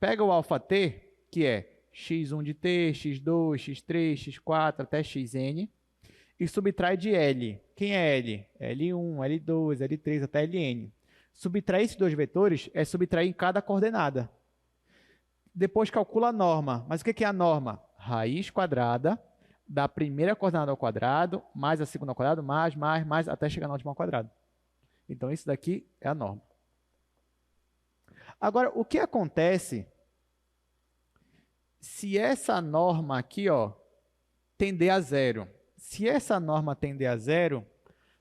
pega o alfa t, que é x1 de t, x2, x3, x4, até xn, e subtrai de L. Quem é L? L1, L2, L3, até Ln. Subtrair esses dois vetores é subtrair em cada coordenada. Depois calcula a norma. Mas o que é a norma? Raiz quadrada da primeira coordenada ao quadrado, mais a segunda ao quadrado, mais, até chegar na última ao quadrado. Então, isso daqui é a norma. Agora, o que acontece se essa norma aqui, ó, tender a zero? Se essa norma tender a zero,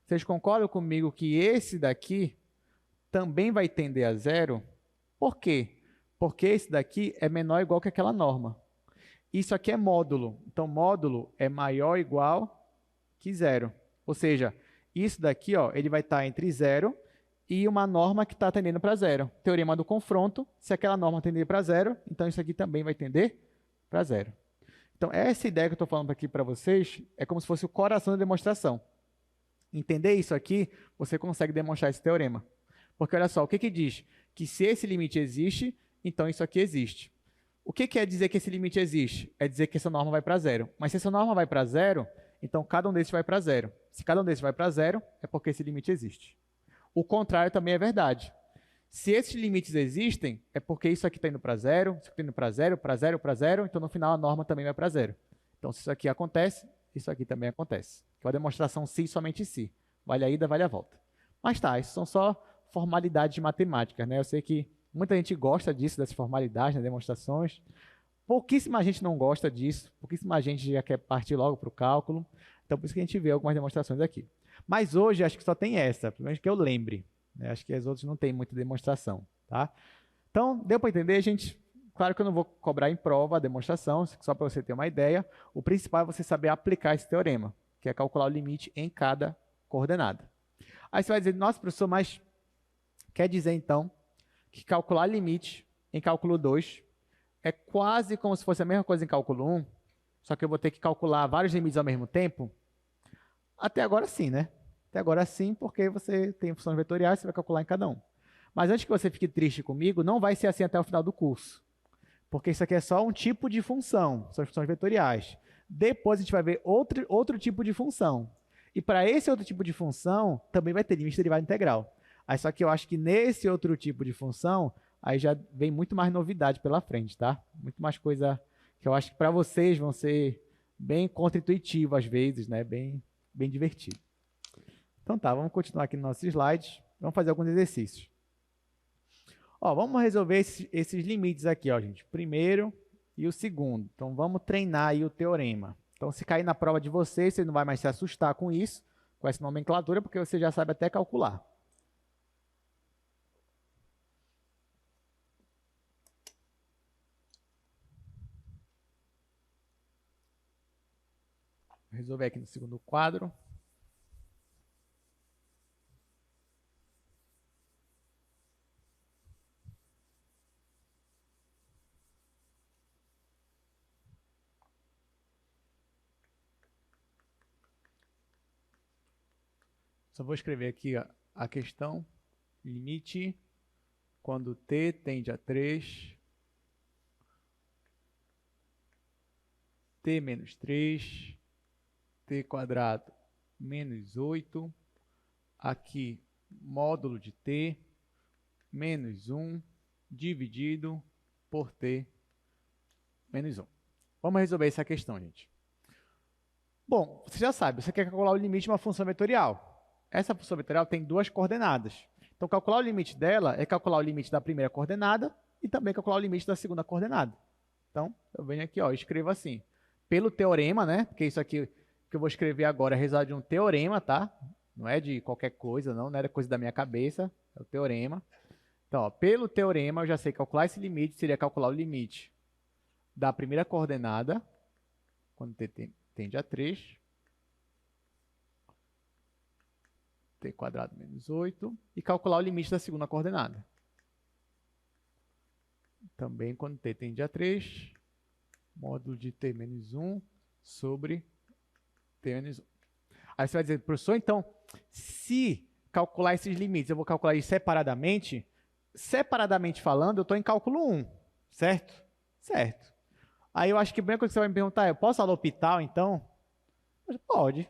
vocês concordam comigo que esse daqui também vai tender a zero? Por quê? Porque esse daqui é menor ou igual que aquela norma. Isso aqui é módulo. Então, módulo é maior ou igual que zero. Ou seja, isso daqui, ó, ele vai estar entre zero e uma norma que está tendendo para zero. Teorema do confronto, se aquela norma tender para zero, então isso aqui também vai tender para zero. Então, essa ideia que eu estou falando aqui para vocês é como se fosse o coração da demonstração. Entender isso aqui, você consegue demonstrar esse teorema. Porque, olha só, o que diz? Que se esse limite existe, então isso aqui existe. O que quer dizer que esse limite existe? É dizer que essa norma vai para zero. Mas se essa norma vai para zero, então cada um desses vai para zero. Se cada um desses vai para zero, é porque esse limite existe. O contrário também é verdade. Se esses limites existem, é porque isso aqui está indo para zero, isso aqui está indo para zero, para zero, para zero, então no final a norma também vai para zero. Então, se isso aqui acontece, isso aqui também acontece. Que é uma demonstração se e somente se. Vale a ida, vale a volta. Mas tá, isso são só formalidades matemáticas, né? Eu sei que muita gente gosta disso, dessas formalidades, né, demonstrações. Pouquíssima gente não gosta disso, pouquíssima gente já quer partir logo para o cálculo. Então, por isso que a gente vê algumas demonstrações aqui. Mas hoje, acho que só tem essa, pelo menos que eu lembre. Né? Acho que as outras não tem muita demonstração. Tá? Então, deu para entender, gente? Claro que eu não vou cobrar em prova a demonstração, só para você ter uma ideia. O principal é você saber aplicar esse teorema, que é calcular o limite em cada coordenada. Aí você vai dizer, nossa, professor, mas quer dizer, então, que calcular limite em cálculo 2 é quase como se fosse a mesma coisa em cálculo 1, só que eu vou ter que calcular vários limites ao mesmo tempo? Até agora sim, né? Até agora sim, porque você tem funções vetoriais, você vai calcular em cada um. Mas antes que você fique triste comigo, não vai ser assim até o final do curso. Porque isso aqui é só um tipo de função, são as funções vetoriais. Depois a gente vai ver outro tipo de função. E para esse outro tipo de função, também vai ter limite derivada integral. Aí só que eu acho que nesse outro tipo de função, aí já vem muito mais novidade pela frente, tá? Muito mais coisa que eu acho que para vocês vão ser bem contra-intuitivo às vezes, né? Bem divertido. Então tá, vamos continuar aqui nos nossos slides. Vamos fazer alguns exercícios. Ó, vamos resolver esses limites aqui, ó, gente. Primeiro e o segundo. Então vamos treinar aí o teorema. Então se cair na prova de vocês, você não vai mais se assustar com isso, com essa nomenclatura, porque você já sabe até calcular. Vou resolver aqui no segundo quadro. Só vou escrever aqui a questão. Limite quando t tende a 3, t menos 3, t quadrado menos 8, aqui módulo de t menos 1 dividido por t menos 1. Vamos resolver essa questão, gente. Bom, você já sabe, você quer calcular o limite de uma função vetorial. Essa função vetorial tem duas coordenadas. Então, calcular o limite dela é calcular o limite da primeira coordenada e também calcular o limite da segunda coordenada. Então, eu venho aqui, ó, escrevo assim. Pelo teorema, né? Porque isso aqui que eu vou escrever agora é resultado de um teorema, tá? Não é de qualquer coisa, não era coisa da minha cabeça, é o teorema. Então, ó, pelo teorema, eu já sei calcular esse limite, seria calcular o limite da primeira coordenada, quando t tende a 3, t quadrado menos 8, e calcular o limite da segunda coordenada. Também quando t tende a 3, módulo de t menos 1 sobre t menos 1. Aí você vai dizer, professor, então, se calcular esses limites, eu vou calcular eles separadamente. Separadamente falando, eu estou em cálculo 1, certo? Certo. Aí eu acho que a primeira coisa que você vai me perguntar é, eu posso falar L'Hopital, então? Pode.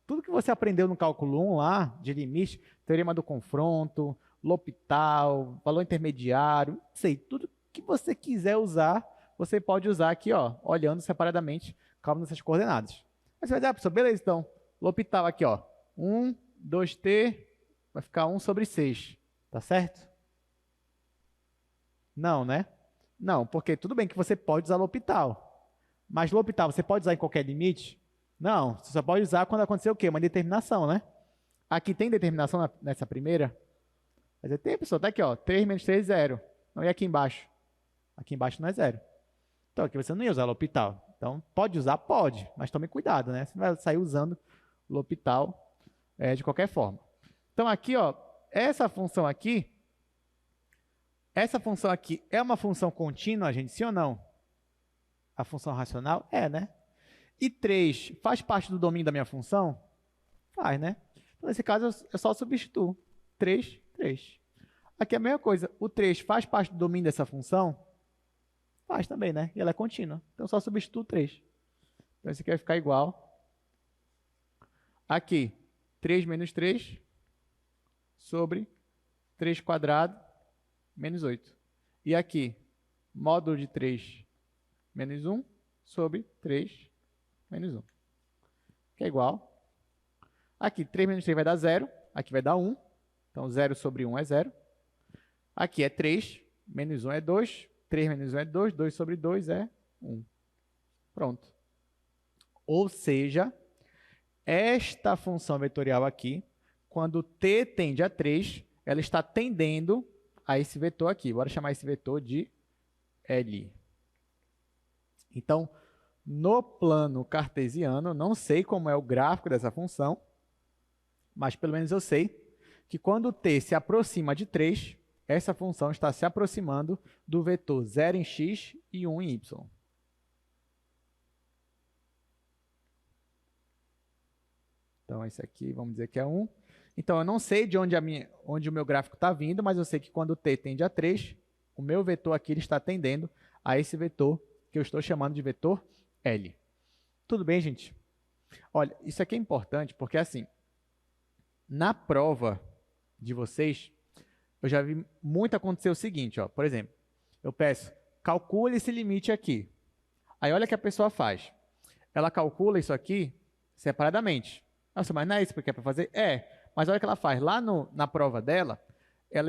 Tudo que você aprendeu no cálculo 1 lá, de limite, teorema do confronto, L'Hopital, valor intermediário, não sei, tudo que você quiser usar, você pode usar aqui, ó, olhando separadamente cada uma dessas coordenadas. Aí você vai dizer, professor, beleza, então, L'Hopital aqui, ó, 1, 2t, vai ficar 1 sobre 6, tá certo? Não, né? Não, porque tudo bem que você pode usar L'Hopital, mas L'Hopital você pode usar em qualquer limite? Não, você só pode usar quando acontecer o quê? Uma determinação, né? Aqui tem determinação nessa primeira? Quer dizer, tem, pessoal, tá aqui, ó, 3 menos 3, 0. Não, e aqui embaixo? Aqui embaixo não é 0. Então, aqui você não ia usar L'Hopital. Então, pode usar? Pode, mas tome cuidado, né? Você não vai sair usando L'Hopital de qualquer forma. Então, aqui, ó, essa função aqui é uma função contínua, gente, sim ou não? A função racional? É, né? E 3 faz parte do domínio da minha função? Faz, né? Então, nesse caso, eu só substituo. 3, 3. Aqui é a mesma coisa. O 3 faz parte do domínio dessa função? Faz também, né? E ela é contínua. Então, eu só substituo 3. Então, esse aqui vai ficar igual. Aqui, 3 menos 3 sobre 3 quadrado menos 8. E aqui, módulo de 3 menos 1 sobre 3 menos 1. Que é igual. Aqui, 3 menos 3 vai dar 0. Aqui vai dar 1. Então, 0 sobre 1 é 0. Aqui é 3. Menos 1 é 2. 3 menos 1 é 2. 2 sobre 2 é 1. Pronto. Ou seja, esta função vetorial aqui, quando t tende a 3, ela está tendendo a esse vetor aqui. Bora chamar esse vetor de L. Então, no plano cartesiano, não sei como é o gráfico dessa função, mas pelo menos eu sei que quando t se aproxima de 3, essa função está se aproximando do vetor 0 em x e 1 em y. Então, esse aqui, vamos dizer que é 1. Então, eu não sei de onde o meu gráfico está vindo, mas eu sei que quando t tende a 3, o meu vetor aqui ele está tendendo a esse vetor que eu estou chamando de vetor L. Tudo bem, gente? Olha, isso aqui é importante porque, assim, na prova de vocês, eu já vi muito acontecer o seguinte, ó, por exemplo, eu peço, calcule esse limite aqui. Aí, olha o que a pessoa faz. Ela calcula isso aqui separadamente. Nossa, mas não é isso que é para fazer? É, mas olha o que ela faz. Lá na prova dela, ela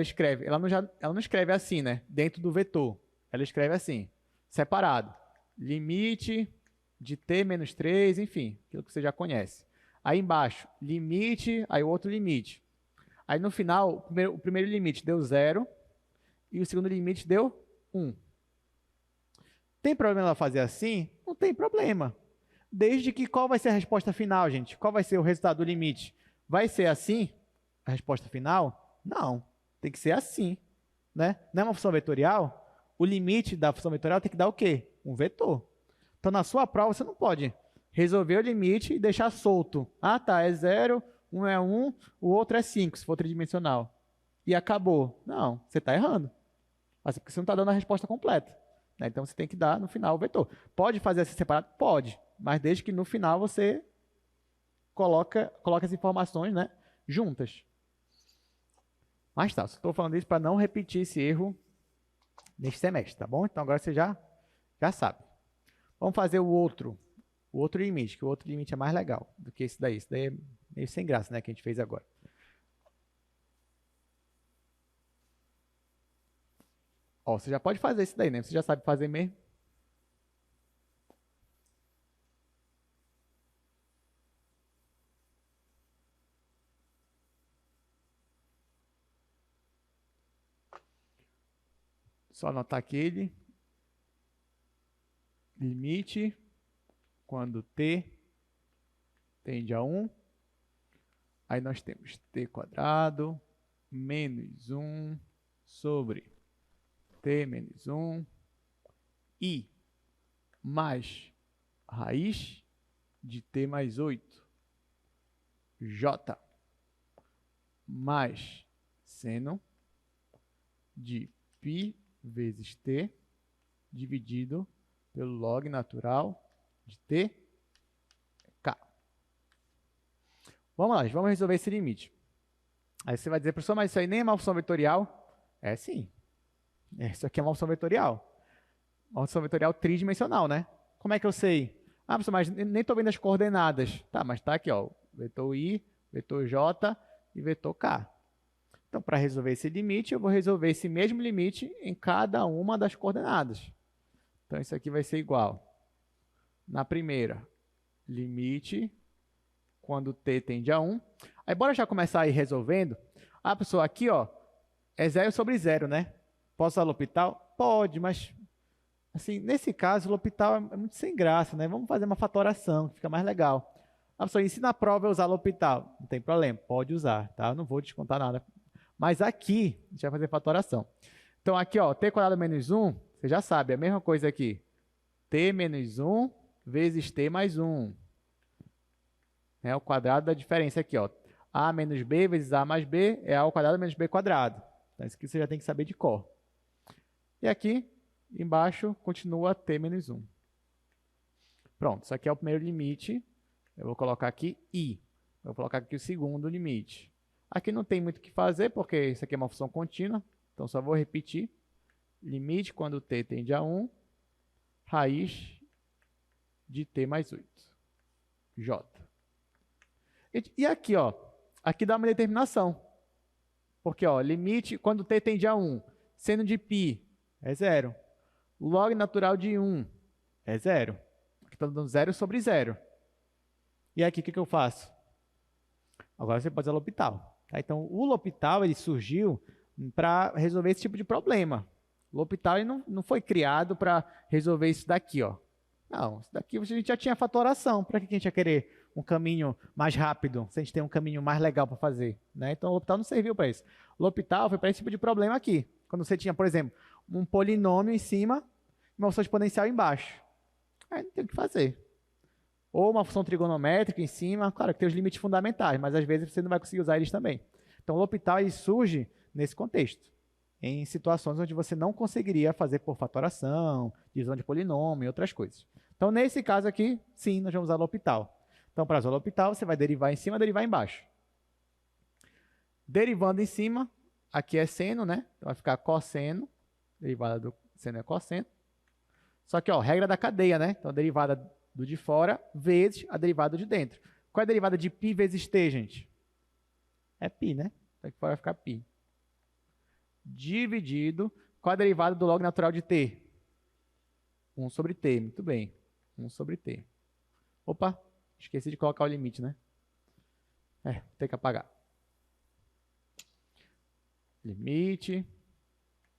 não escreve assim, né? Dentro do vetor. Ela escreve assim, separado. Limite de t menos 3, enfim, aquilo que você já conhece. Aí embaixo, limite, aí o outro limite. Aí no final, o primeiro limite deu 0 e o segundo limite deu 1. Tem problema ela fazer assim? Não tem problema. Desde que qual vai ser a resposta final, gente? Qual vai ser o resultado do limite? Vai ser assim a resposta final? Não, tem que ser assim, né? Não é uma função vetorial? O limite da função vetorial tem que dar o quê? Um vetor. Então, na sua prova, você não pode resolver o limite e deixar solto. Ah, tá, é 0, Um é 1, o outro é 5, se for tridimensional. E acabou. Não, você está errando. Assim, porque você não está dando a resposta completa. Né? Então, você tem que dar no final o vetor. Pode fazer assim separado? Pode. Mas desde que no final você coloca as informações, né, juntas. Mas tá, só estou falando isso para não repetir esse erro neste semestre, tá bom? Então, agora você já sabe. Vamos fazer o outro limite, que o outro limite é mais legal do que esse daí. Esse daí é meio sem graça, né, que a gente fez agora. Ó, você já pode fazer esse daí, né? Você já sabe fazer mesmo. Só anotar aquele limite quando t tende a 1. Aí nós temos t quadrado menos 1 sobre t menos 1 e mais raiz de t mais 8 j mais seno de π vezes t dividido pelo log natural de t, k. Vamos lá, vamos resolver esse limite. Aí você vai dizer, professor, mas isso aí nem é uma função vetorial? É sim. Isso aqui é uma função vetorial. Uma função vetorial tridimensional, né? Como é que eu sei? Ah, professor, mas nem estou vendo as coordenadas. Tá, mas está aqui, ó, vetor i, vetor j e vetor k. Então, para resolver esse limite, eu vou resolver esse mesmo limite em cada uma das coordenadas. Então, isso aqui vai ser igual. Na primeira, limite quando t tende a 1. Aí, bora já começar a ir resolvendo. Ah, pessoal, aqui, ó, é 0 sobre 0, né? Posso usar L'Hopital? Pode, mas, assim, nesse caso, o L'Hopital é muito sem graça, né? Vamos fazer uma fatoração, que fica mais legal. Ah, pessoal, e se na prova eu usar L'Hopital? Não tem problema, pode usar, tá? Eu não vou descontar nada. Mas aqui, a gente vai fazer fatoração. Então, aqui, ó, t quadrado menos 1, você já sabe, é a mesma coisa aqui. T menos 1 vezes t mais 1. É o quadrado da diferença aqui, ó. A menos b vezes a mais b é a ao quadrado menos b quadrado. Então, isso aqui você já tem que saber de cor. E aqui, embaixo, continua t menos 1. Pronto, isso aqui é o primeiro limite. Eu vou colocar aqui i. Eu vou colocar aqui o segundo limite. Aqui não tem muito o que fazer, porque isso aqui é uma função contínua. Então, só vou repetir. Limite quando t tende a 1, raiz de t mais 8, j. E aqui, ó, aqui dá uma determinação. Porque, ó, limite quando t tende a 1, seno de π é 0. Log natural de 1 é 0. Aqui está dando 0 sobre 0. E aqui, o que eu faço? Agora você pode usar L'Hopital. Tá? Então, o L'Hopital ele surgiu para resolver esse tipo de problema. O L'Hopital ele não foi criado para resolver isso daqui, ó. Não, isso daqui a gente já tinha fatoração. Para que a gente ia querer um caminho mais rápido, se a gente tem um caminho mais legal para fazer? Né? Então, o L'Hopital não serviu para isso. O L'Hopital foi para esse tipo de problema aqui. Quando você tinha, por exemplo, um polinômio em cima e uma função exponencial embaixo. Aí não tem o que fazer. Ou uma função trigonométrica em cima, claro que tem os limites fundamentais, mas às vezes você não vai conseguir usar eles também. Então, o L'Hopital ele surge nesse contexto, em situações onde você não conseguiria fazer por fatoração, divisão de polinômio e outras coisas. Então, nesse caso aqui, sim, nós vamos usar L'Hopital. Então, para usar L'Hopital, você vai derivar em cima, derivar embaixo. Derivando em cima, aqui é seno, né? Então, vai ficar cosseno, derivada do seno é cosseno. Só que, ó, regra da cadeia, né? Então, a derivada do de fora vezes a derivada de dentro. Qual é a derivada de π vezes t, gente? É π, né? Então, aqui fora vai ficar π. Dividido, qual é a derivada do log natural de t? 1 sobre t, muito bem. 1 sobre t. Opa, esqueci de colocar o limite, né? Tem que apagar. Limite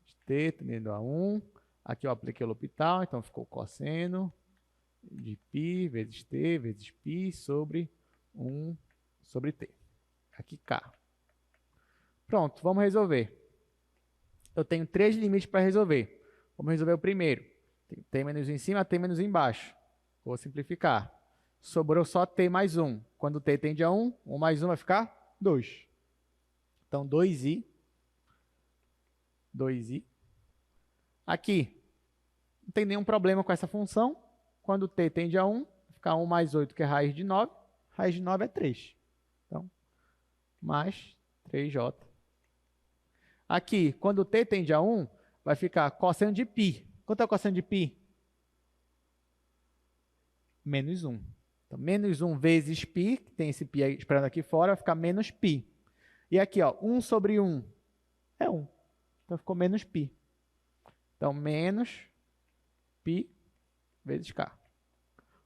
de t tendendo a 1. Aqui eu apliquei o L'Hopital, então ficou cosseno de π vezes t vezes π sobre 1 sobre t. Aqui k. Pronto, vamos resolver. Eu tenho 3 limites para resolver. Vamos resolver o primeiro. Tem t menos 1 em cima, t menos 1 embaixo. Vou simplificar. Sobrou só t mais 1. quando t tende a 1, 1 mais 1 vai ficar 2. Então, 2i. Aqui, não tem nenhum problema com essa função. Quando t tende a 1, vai ficar 1 mais 8, que é raiz de 9. Raiz de 9 é 3. Então, mais 3j. Aqui, quando t tende a 1, vai ficar cosseno de π. Quanto é o cosseno de π? Menos 1. Então, menos 1 vezes π, que tem esse π esperando aqui fora, vai ficar menos π. E aqui, ó, 1 sobre 1 é 1. Então, ficou menos π. Então, menos π vezes k.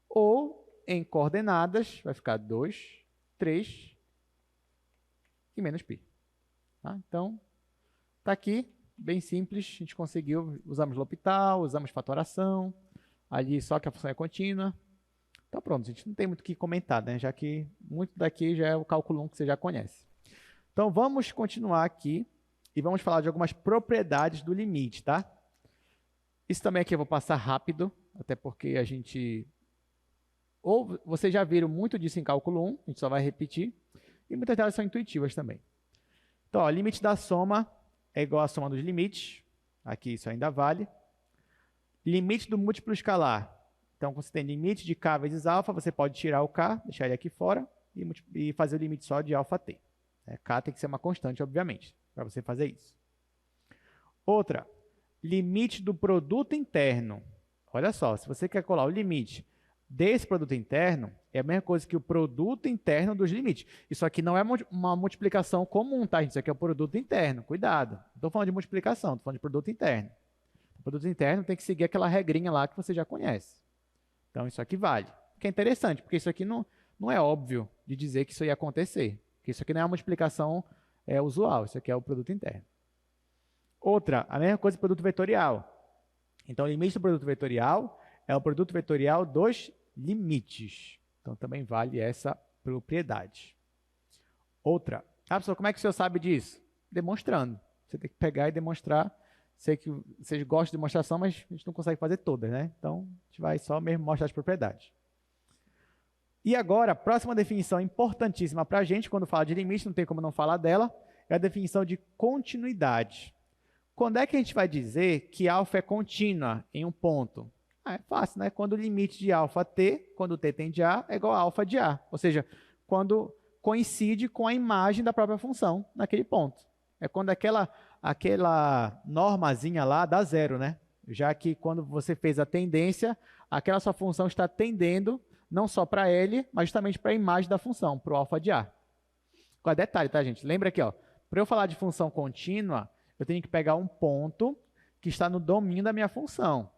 Ou, em coordenadas, vai ficar 2, 3 e menos π. Tá? Então, está aqui, bem simples, a gente conseguiu, usamos L'Hopital, usamos fatoração, ali só que a função é contínua. Então, pronto, a gente não tem muito o que comentar, né? Já que muito daqui já é o cálculo 1 que você já conhece. Então, vamos continuar aqui e vamos falar de algumas propriedades do limite, tá? Isso também aqui eu vou passar rápido, até porque a gente... Ou vocês já viram muito disso em cálculo 1, a gente só vai repetir, e muitas delas são intuitivas também. Então, ó, limite da soma é igual à soma dos limites, aqui isso ainda vale. Limite do múltiplo escalar. Então, quando você tem limite de k vezes alfa, você pode tirar o k, deixar ele aqui fora e fazer o limite só de alfa t. K tem que ser uma constante, obviamente, para você fazer isso. Outra, limite do produto interno. Olha só, se você quer colar o limite desse produto interno, é a mesma coisa que o produto interno dos limites. Isso aqui não é uma multiplicação comum, tá, gente? Isso aqui é o produto interno, cuidado. Não estou falando de multiplicação, estou falando de produto interno. O produto interno tem que seguir aquela regrinha lá que você já conhece. Então, isso aqui vale. O que é interessante, porque isso aqui não é óbvio de dizer que isso ia acontecer. Porque isso aqui não é uma multiplicação usual, isso aqui é o produto interno. Outra, a mesma coisa do produto vetorial. Então, o limite do produto vetorial é o produto vetorial dos limites. Então, também vale essa propriedade. Outra. Ah, professor, como é que o senhor sabe disso? Demonstrando. Você tem que pegar e demonstrar. Sei que vocês gostam de demonstração, mas a gente não consegue fazer todas, né? Então, a gente vai só mesmo mostrar as propriedades. E agora, a próxima definição importantíssima para a gente, quando fala de limite, não tem como não falar dela, é a definição de continuidade. Quando é que a gente vai dizer que alfa é contínua em um ponto? É fácil, né? Quando o limite de alfa t, quando t tende a A, é igual a alfa de A. Ou seja, quando coincide com a imagem da própria função naquele ponto. É quando aquela normazinha lá dá zero, né? Já que quando você fez a tendência, aquela sua função está tendendo não só para L, mas justamente para a imagem da função, para o alfa de A. Qual detalhe, tá, gente? Lembra aqui, ó, para eu falar de função contínua, eu tenho que pegar um ponto que está no domínio da minha função.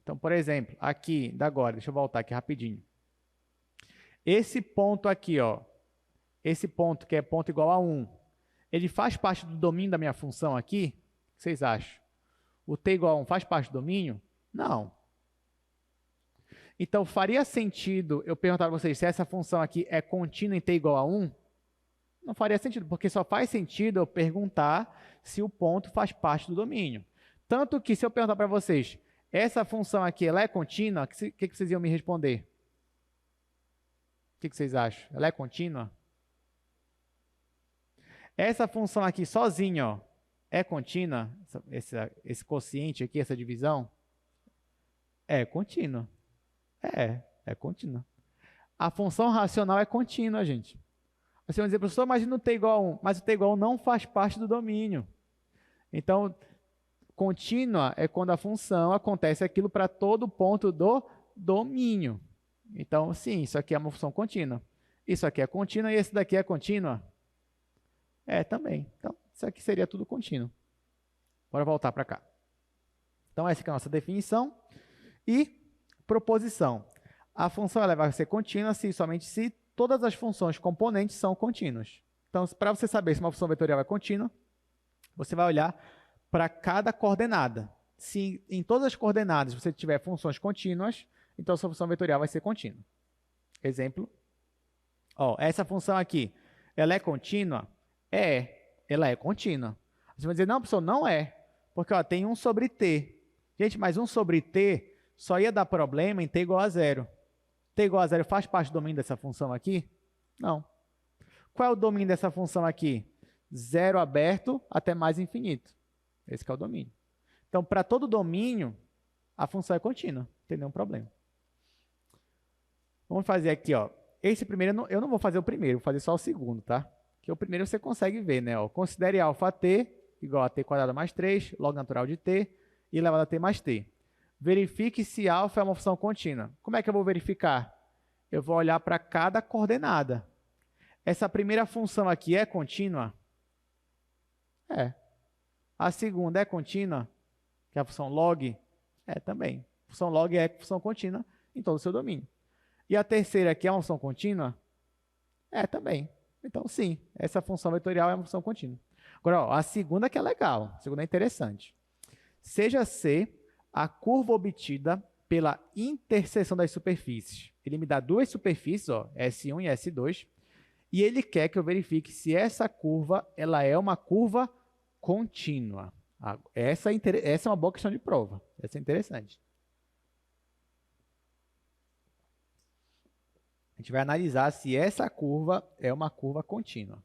Então, por exemplo, aqui, agora, deixa eu voltar aqui rapidinho. Esse ponto aqui, ó, esse ponto que é ponto igual a 1, ele faz parte do domínio da minha função aqui? O que vocês acham? O t igual a 1 faz parte do domínio? Não. Então, faria sentido eu perguntar para vocês se essa função aqui é contínua em t igual a 1? Não faria sentido, porque só faz sentido eu perguntar se o ponto faz parte do domínio. Tanto que, se eu perguntar para vocês, essa função aqui, ela é contínua? O que vocês iam me responder? O que vocês acham? Ela é contínua? Essa função aqui sozinha, ó, é contínua? Esse quociente aqui, essa divisão? É contínua. É contínua. A função racional é contínua, gente. Você vai dizer, professor, mas no t igual a 1? Mas o t igual a 1 não faz parte do domínio. Então, contínua é quando a função acontece aquilo para todo ponto do domínio. Então, sim, isso aqui é uma função contínua. Isso aqui é contínua e esse daqui é contínua? Também. Então, isso aqui seria tudo contínuo. Bora voltar para cá. Então, essa aqui é a nossa definição. E proposição. A função ela vai ser contínua somente se todas as funções componentes são contínuas. Então, para você saber se uma função vetorial é contínua, você vai olhar para cada coordenada. Se em todas as coordenadas você tiver funções contínuas, então a sua função vetorial vai ser contínua. Exemplo. Ó, essa função aqui, ela é contínua? Ela é contínua. Você vai dizer, não, professor, não é. Porque ó, tem 1 sobre t. Gente, mas 1 sobre t só ia dar problema em t igual a 0. t igual a zero faz parte do domínio dessa função aqui? Não. Qual é o domínio dessa função aqui? Zero aberto até mais infinito. Esse que é o domínio. Então, para todo domínio, a função é contínua. Não tem nenhum problema. Vamos fazer aqui, ó. Esse primeiro, eu não vou fazer o primeiro, vou fazer só o segundo, tá? Porque o primeiro você consegue ver, né? Ó, considere αt igual a t² mais 3, log natural de t, e elevado a t mais t. Verifique se α é uma função contínua. Como é que eu vou verificar? Eu vou olhar para cada coordenada. Essa primeira função aqui é contínua? É. A segunda é contínua? Que é a função log? É também. A função log é função contínua em todo o seu domínio. E a terceira aqui é uma função contínua? É também. Então, sim, essa função vetorial é uma função contínua. Agora, ó, a segunda que é legal, a segunda é interessante. Seja C a curva obtida pela interseção das superfícies. Ele me dá duas superfícies, ó, S1 e S2, e ele quer que eu verifique se essa curva ela é uma curva contínua. Essa é uma boa questão de prova. Essa é interessante. A gente vai analisar se essa curva é uma curva contínua.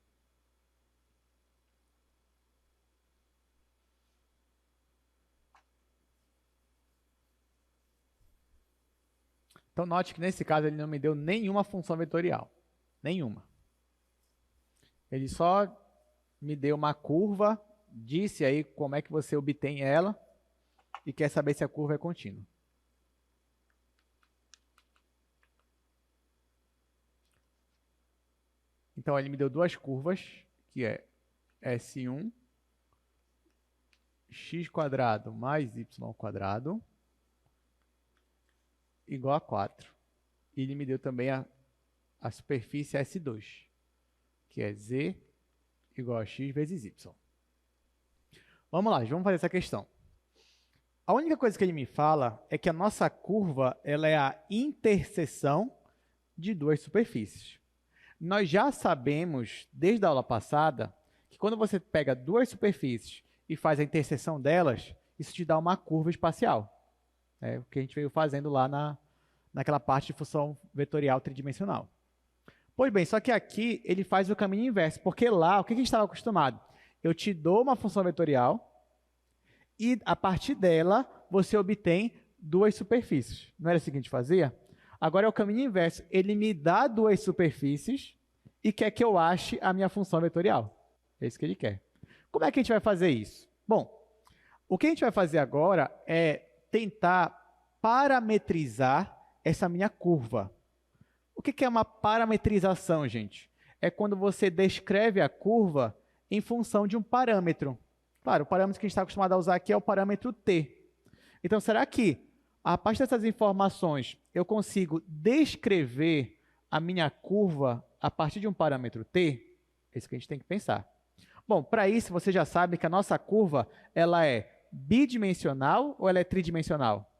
Então, note que nesse caso ele não me deu nenhuma função vetorial. Nenhuma. Ele só me deu uma curva, disse aí como é que você obtém ela e quer saber se a curva é contínua. Então, ele me deu duas curvas, que é S1, x² mais y² igual a 4. E ele me deu também a superfície S2, que é z igual a x vezes y. Vamos lá, vamos fazer essa questão. A única coisa que ele me fala é que a nossa curva ela é a interseção de duas superfícies. Nós já sabemos, desde a aula passada, que quando você pega duas superfícies e faz a interseção delas, isso te dá uma curva espacial. É o que a gente veio fazendo lá naquela parte de função vetorial tridimensional. Pois bem, só que aqui ele faz o caminho inverso, porque lá, o que a gente estava acostumado? Eu te dou uma função vetorial e, a partir dela, você obtém duas superfícies. Não era assim que a gente fazia? Agora é o caminho inverso. Ele me dá duas superfícies e quer que eu ache a minha função vetorial. É isso que ele quer. Como é que a gente vai fazer isso? Bom, o que a gente vai fazer agora é tentar parametrizar essa minha curva. O que é uma parametrização, gente? É quando você descreve a curva em função de um parâmetro. Claro, o parâmetro que a gente está acostumado a usar aqui é o parâmetro t. Então, será que, a partir dessas informações, eu consigo descrever a minha curva a partir de um parâmetro t? É isso que a gente tem que pensar. Bom, para isso, você já sabe que a nossa curva ela é bidimensional ou ela é tridimensional?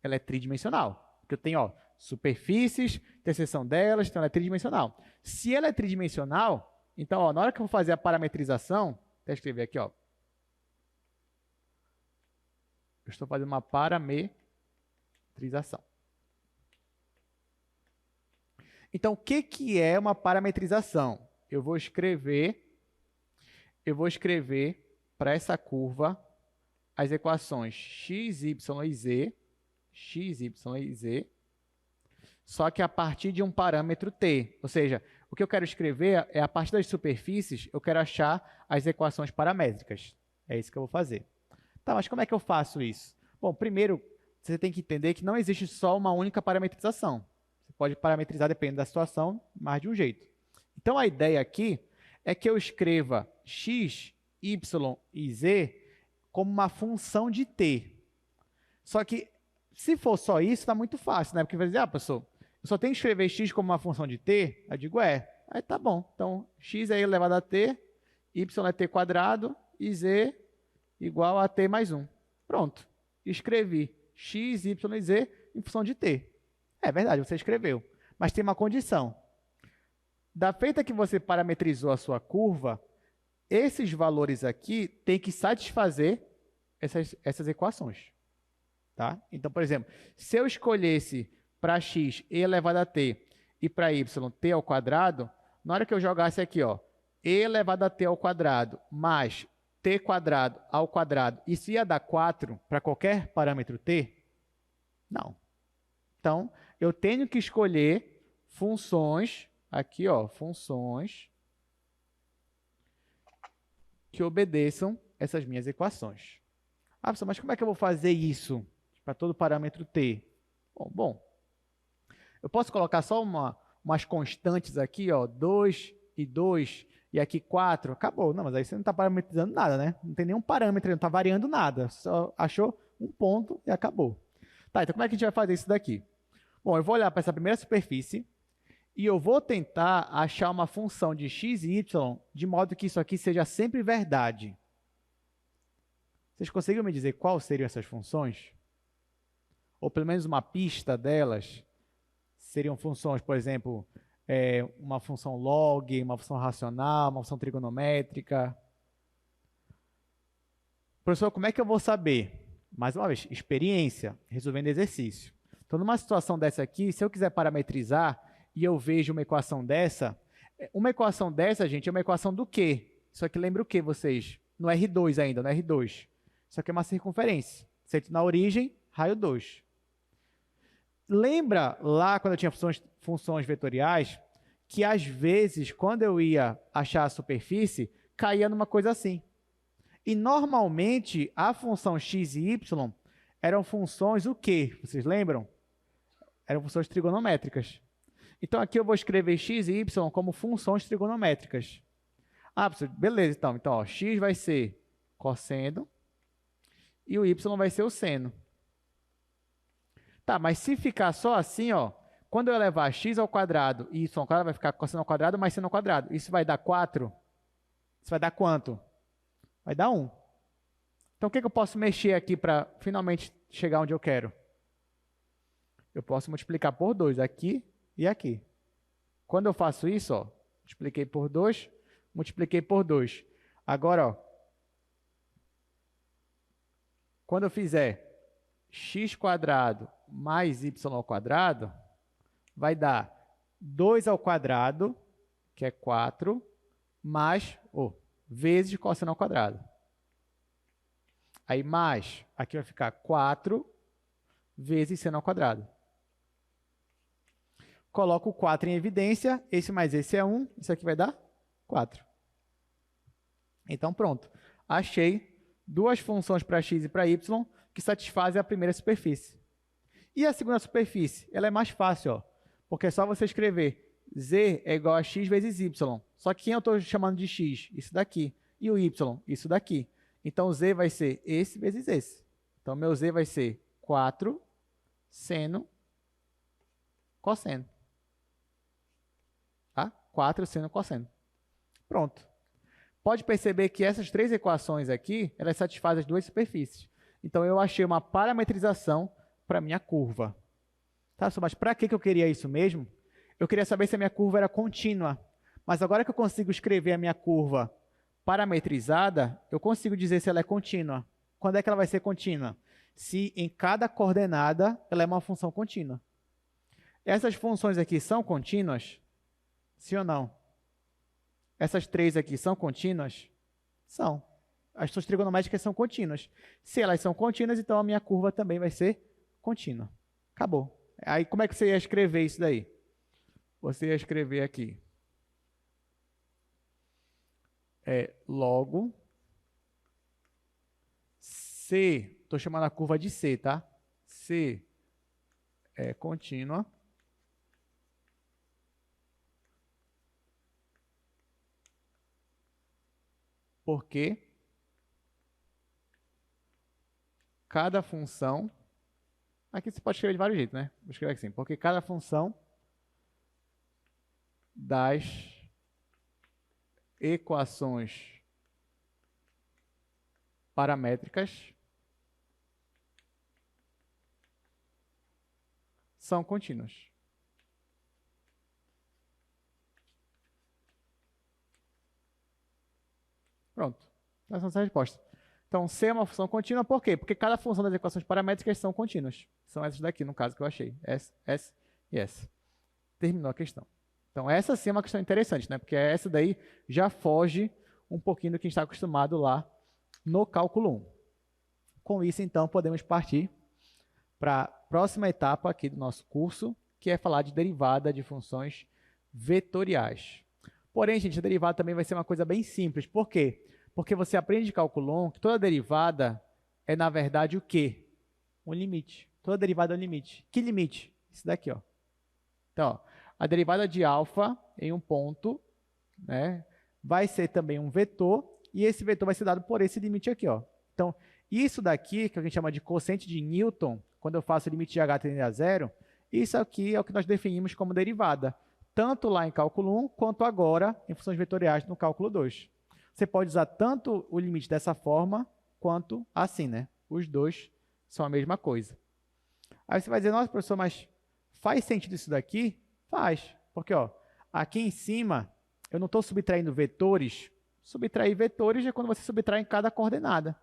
Ela é tridimensional, porque eu tenho ó, superfícies, interseção delas, então ela é tridimensional. Se ela é tridimensional, então ó, na hora que eu vou fazer a parametrização, até escrever aqui, ó, eu estou fazendo uma parametrização. Então, o que é uma parametrização? Eu vou escrever para essa curva as equações x, y e z, só que a partir de um parâmetro t. Ou seja, o que eu quero escrever é, a partir das superfícies, eu quero achar as equações paramétricas. É isso que eu vou fazer. Tá, mas como é que eu faço isso? Bom, primeiro, você tem que entender que não existe só uma única parametrização. Você pode parametrizar, dependendo da situação, mais de um jeito. Então, a ideia aqui é que eu escreva x, y e z como uma função de t. Só que, se for só isso, está muito fácil, né? Porque vai dizer, professor, eu só tenho que escrever x como uma função de t? Eu digo, aí tá bom. Então, x é elevado a t, y é t² e z igual a t mais 1. Pronto. Escrevi x, y e z em função de t. É verdade, você escreveu. Mas tem uma condição. Da feita que você parametrizou a sua curva, esses valores aqui têm que satisfazer essas equações. Tá? Então, por exemplo, se eu escolhesse para x e elevado a t e para y t ao quadrado, na hora que eu jogasse aqui, ó, e elevado a t ao quadrado mais t quadrado ao quadrado, isso ia dar 4 para qualquer parâmetro t? Não. Então, eu tenho que escolher funções, aqui, ó, funções que obedeçam essas minhas equações. Ah, professor, mas como é que eu vou fazer isso para todo parâmetro t? Bom, eu posso colocar só umas constantes aqui, ó, 2 e 2, e aqui 4, acabou. Não, mas aí você não está parametrizando nada, né? Não tem nenhum parâmetro, não está variando nada. Só achou um ponto e acabou. Tá, então como é que a gente vai fazer isso daqui? Bom, eu vou olhar para essa primeira superfície e eu vou tentar achar uma função de x e y de modo que isso aqui seja sempre verdade. Vocês conseguem me dizer quais seriam essas funções? Ou pelo menos uma pista delas? Seriam funções, por exemplo, uma função log, uma função racional, uma função trigonométrica. Professor, como é que eu vou saber? Mais uma vez, experiência, resolvendo exercício. Então, numa situação dessa aqui, se eu quiser parametrizar e eu vejo uma equação dessa, gente, é uma equação do quê? Isso aqui lembra o quê, vocês? No R2 ainda, no R2. Isso aqui é uma circunferência. Centro na origem, raio 2. Lembra lá, quando eu tinha funções vetoriais, que às vezes, quando eu ia achar a superfície, caía numa coisa assim. E normalmente, a função x e y eram funções o quê? Vocês lembram? Eram funções trigonométricas. Então, aqui eu vou escrever x e y como funções trigonométricas. Ah, beleza, então. Então, ó, x vai ser cosseno e o y vai ser o seno. Tá, mas se ficar só assim, ó, quando eu elevar x ao quadrado e y ao quadrado, vai ficar cosseno ao quadrado mais seno ao quadrado. Isso vai dar 4? Isso vai dar quanto? Vai dar 1. Então, o que eu posso mexer aqui para finalmente chegar onde eu quero? Eu posso multiplicar por 2 aqui e aqui. Quando eu faço isso, ó, multipliquei por 2, multipliquei por 2. Agora, ó, quando eu fizer x² mais y ao quadrado, vai dar 2 ao quadrado, que é 4, mais, vezes cosseno ao quadrado. Aí, mais, aqui vai ficar 4 vezes seno ao quadrado. Coloco o 4 em evidência, esse mais esse é 1, isso aqui vai dar 4. Então, pronto. Achei duas funções para x e para y que satisfazem a primeira superfície. E a segunda superfície? Ela é mais fácil, ó, porque é só você escrever z é igual a x vezes y. Só que quem eu estou chamando de x? Isso daqui. E o y? Isso daqui. Então, z vai ser esse vezes esse. Então, meu z vai ser 4 seno cosseno. Tá? 4 seno cosseno. Pronto. Pode perceber que essas três equações aqui, elas satisfazem as duas superfícies. Então, eu achei uma parametrização para a minha curva. Tá? Mas para que eu queria isso mesmo? Eu queria saber se a minha curva era contínua. Mas agora que eu consigo escrever a minha curva parametrizada, eu consigo dizer se ela é contínua. Quando é que ela vai ser contínua? Se em cada coordenada ela é uma função contínua. Essas funções aqui são contínuas? Sim ou não? Essas três aqui são contínuas? São. As funções trigonométricas são contínuas. Se elas são contínuas, então a minha curva também vai ser contínua. Acabou. Aí como é que você ia escrever isso daí? Você ia escrever aqui. Logo C, estou chamando a curva de C, tá? C é contínua. Porque cada função... Aqui você pode escrever de vários jeitos, né? Vou escrever assim. Porque cada função das equações paramétricas são contínuas. Pronto. Essa é a nossa resposta. Então, C é uma função contínua, por quê? Porque cada função das equações paramétricas são contínuas. São essas daqui, no caso, que eu achei. S, S e S. Terminou a questão. Então, essa sim é uma questão interessante, né? Porque essa daí já foge um pouquinho do que a gente está acostumado lá no cálculo 1. Com isso, então, podemos partir para a próxima etapa aqui do nosso curso, que é falar de derivada de funções vetoriais. Porém, gente, a derivada também vai ser uma coisa bem simples. Por quê? Porque você aprende de cálculo 1 que toda derivada é, na verdade, o quê? Um limite. Toda derivada é um limite. Que limite? Isso daqui, ó. Então, ó, a derivada de alfa em um ponto, né, vai ser também um vetor, e esse vetor vai ser dado por esse limite aqui, ó. Então, isso daqui, que a gente chama de quociente de Newton, quando eu faço o limite de h tendendo a zero, isso aqui é o que nós definimos como derivada, tanto lá em cálculo 1, quanto agora em funções vetoriais no cálculo 2. Você pode usar tanto o limite dessa forma, quanto assim, né? Os dois são a mesma coisa. Aí você vai dizer, nossa, professor, mas faz sentido isso daqui? Faz, porque ó, aqui em cima eu não estou subtraindo vetores. Subtrair vetores é quando você subtrai em cada coordenada.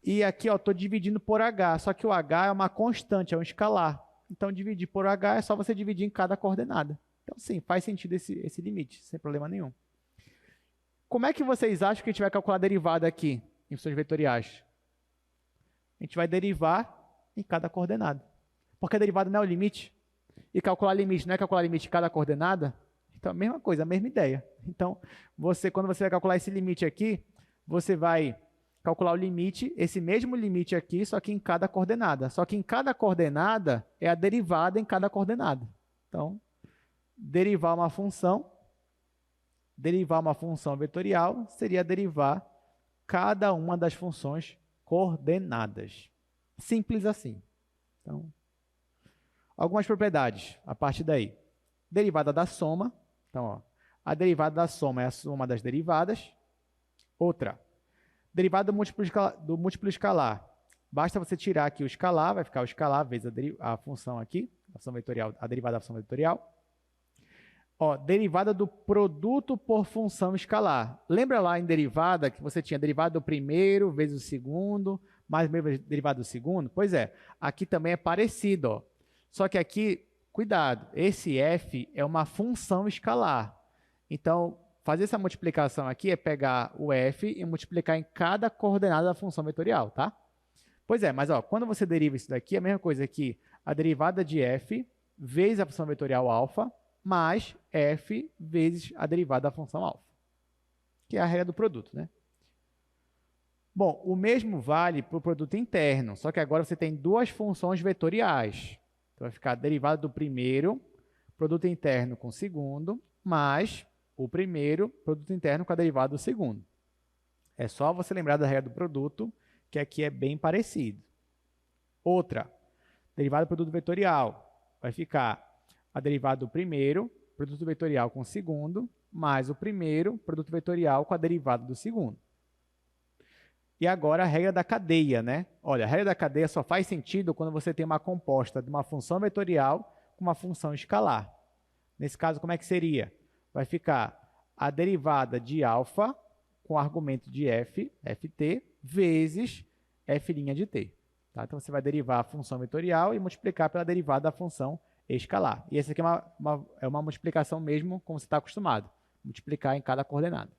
E aqui estou dividindo por h, só que o h é uma constante, é um escalar. Então, dividir por h é só você dividir em cada coordenada. Então, sim, faz sentido esse limite, sem problema nenhum. Como é que vocês acham que a gente vai calcular a derivada aqui, em funções vetoriais? A gente vai derivar em cada coordenada. Porque a derivada não é o limite. E calcular limite não é calcular limite em cada coordenada? Então, a mesma coisa, a mesma ideia. Então, quando você vai calcular esse limite aqui, você vai calcular o limite, esse mesmo limite aqui, só que em cada coordenada. Só que em cada coordenada é a derivada em cada coordenada. Então, derivar uma função vetorial seria derivar cada uma das funções coordenadas. Simples assim. Então, algumas propriedades a partir daí. Derivada da soma. Então, ó, a derivada da soma é a soma das derivadas. Outra, derivada do múltiplo escalar. Basta você tirar aqui o escalar, vai ficar o escalar vezes a função aqui, a função vetorial, a derivada da função vetorial. Ó, derivada do produto por função escalar. Lembra lá em derivada que você tinha derivada do primeiro vezes o segundo, mais derivada do segundo? Pois é, aqui também é parecido, ó. Só que aqui, cuidado, esse f é uma função escalar. Então, fazer essa multiplicação aqui é pegar o f e multiplicar em cada coordenada da função vetorial, tá? Pois é, mas ó, quando você deriva isso daqui, é a mesma coisa que a derivada de f vezes a função vetorial alfa, mais f vezes a derivada da função alfa, que é a regra do produto, né? Bom, o mesmo vale para o produto interno, só que agora você tem duas funções vetoriais. Então, vai ficar a derivada do primeiro, produto interno com o segundo, mais o primeiro, produto interno com a derivada do segundo. É só você lembrar da regra do produto, que aqui é bem parecido. Outra, derivada do produto vetorial, vai ficar a derivada do primeiro, produto vetorial com o segundo, mais o primeiro, produto vetorial com a derivada do segundo. E agora a regra da cadeia, né? Olha, a regra da cadeia só faz sentido quando você tem uma composta de uma função vetorial com uma função escalar. Nesse caso, como é que seria? Vai ficar a derivada de alfa com argumento de f, ft, vezes f' de t. Tá? Então, você vai derivar a função vetorial e multiplicar pela derivada da função escalar. E essa aqui é uma multiplicação mesmo como você está acostumado. Multiplicar em cada coordenada.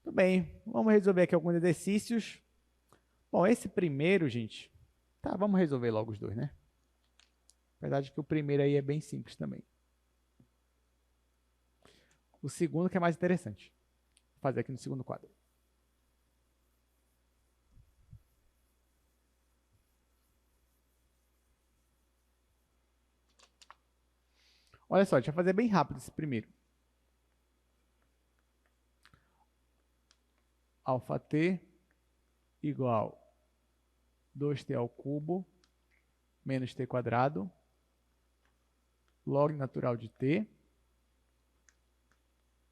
Tudo bem, vamos resolver aqui alguns exercícios. Bom, esse primeiro, gente, tá, vamos resolver logo os dois, né? Apesar de que o primeiro aí é bem simples também. O segundo que é mais interessante. Vou fazer aqui no segundo quadro. Olha só, deixa eu fazer bem rápido esse primeiro. Alfa t igual 2t ao cubo menos t quadrado log natural de t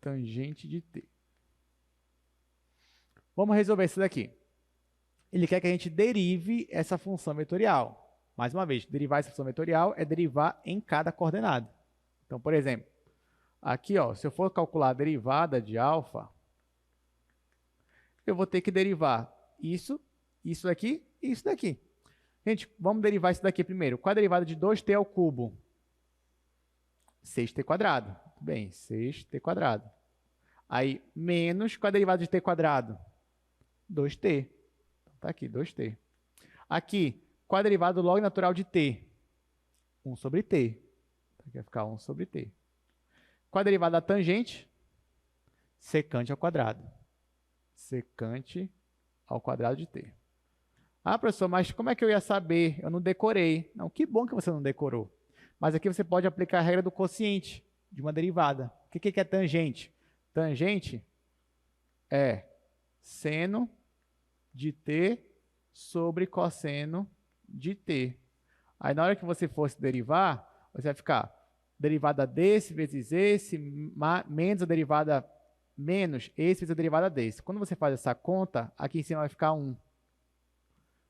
tangente de t. Vamos resolver isso daqui. Ele quer que a gente derive essa função vetorial. Mais uma vez, derivar essa função vetorial é derivar em cada coordenada. Então, por exemplo, aqui, ó, se eu for calcular a derivada de alfa, eu vou ter que derivar isso, isso daqui e isso daqui. Gente, vamos derivar isso daqui primeiro. Qual a derivada de 2t ao cubo? 6t quadrado. Muito bem, 6t quadrado. Aí, menos, qual a derivada de t quadrado? 2t. Então, tá aqui, 2t. Aqui, qual a derivada do log natural de t? 1 sobre t. Aqui vai ficar 1 sobre t. Qual a derivada da tangente? Secante ao quadrado. Secante ao quadrado de t. Ah, professor, mas como é que eu ia saber? Eu não decorei. Não, que bom que você não decorou. Mas aqui você pode aplicar a regra do quociente de uma derivada. O que é tangente? Tangente é seno de t sobre cosseno de t. Aí, na hora que você fosse derivar, você vai ficar derivada desse vezes esse, menos a derivada menos esse vezes a derivada desse. Quando você faz essa conta, aqui em cima vai ficar 1.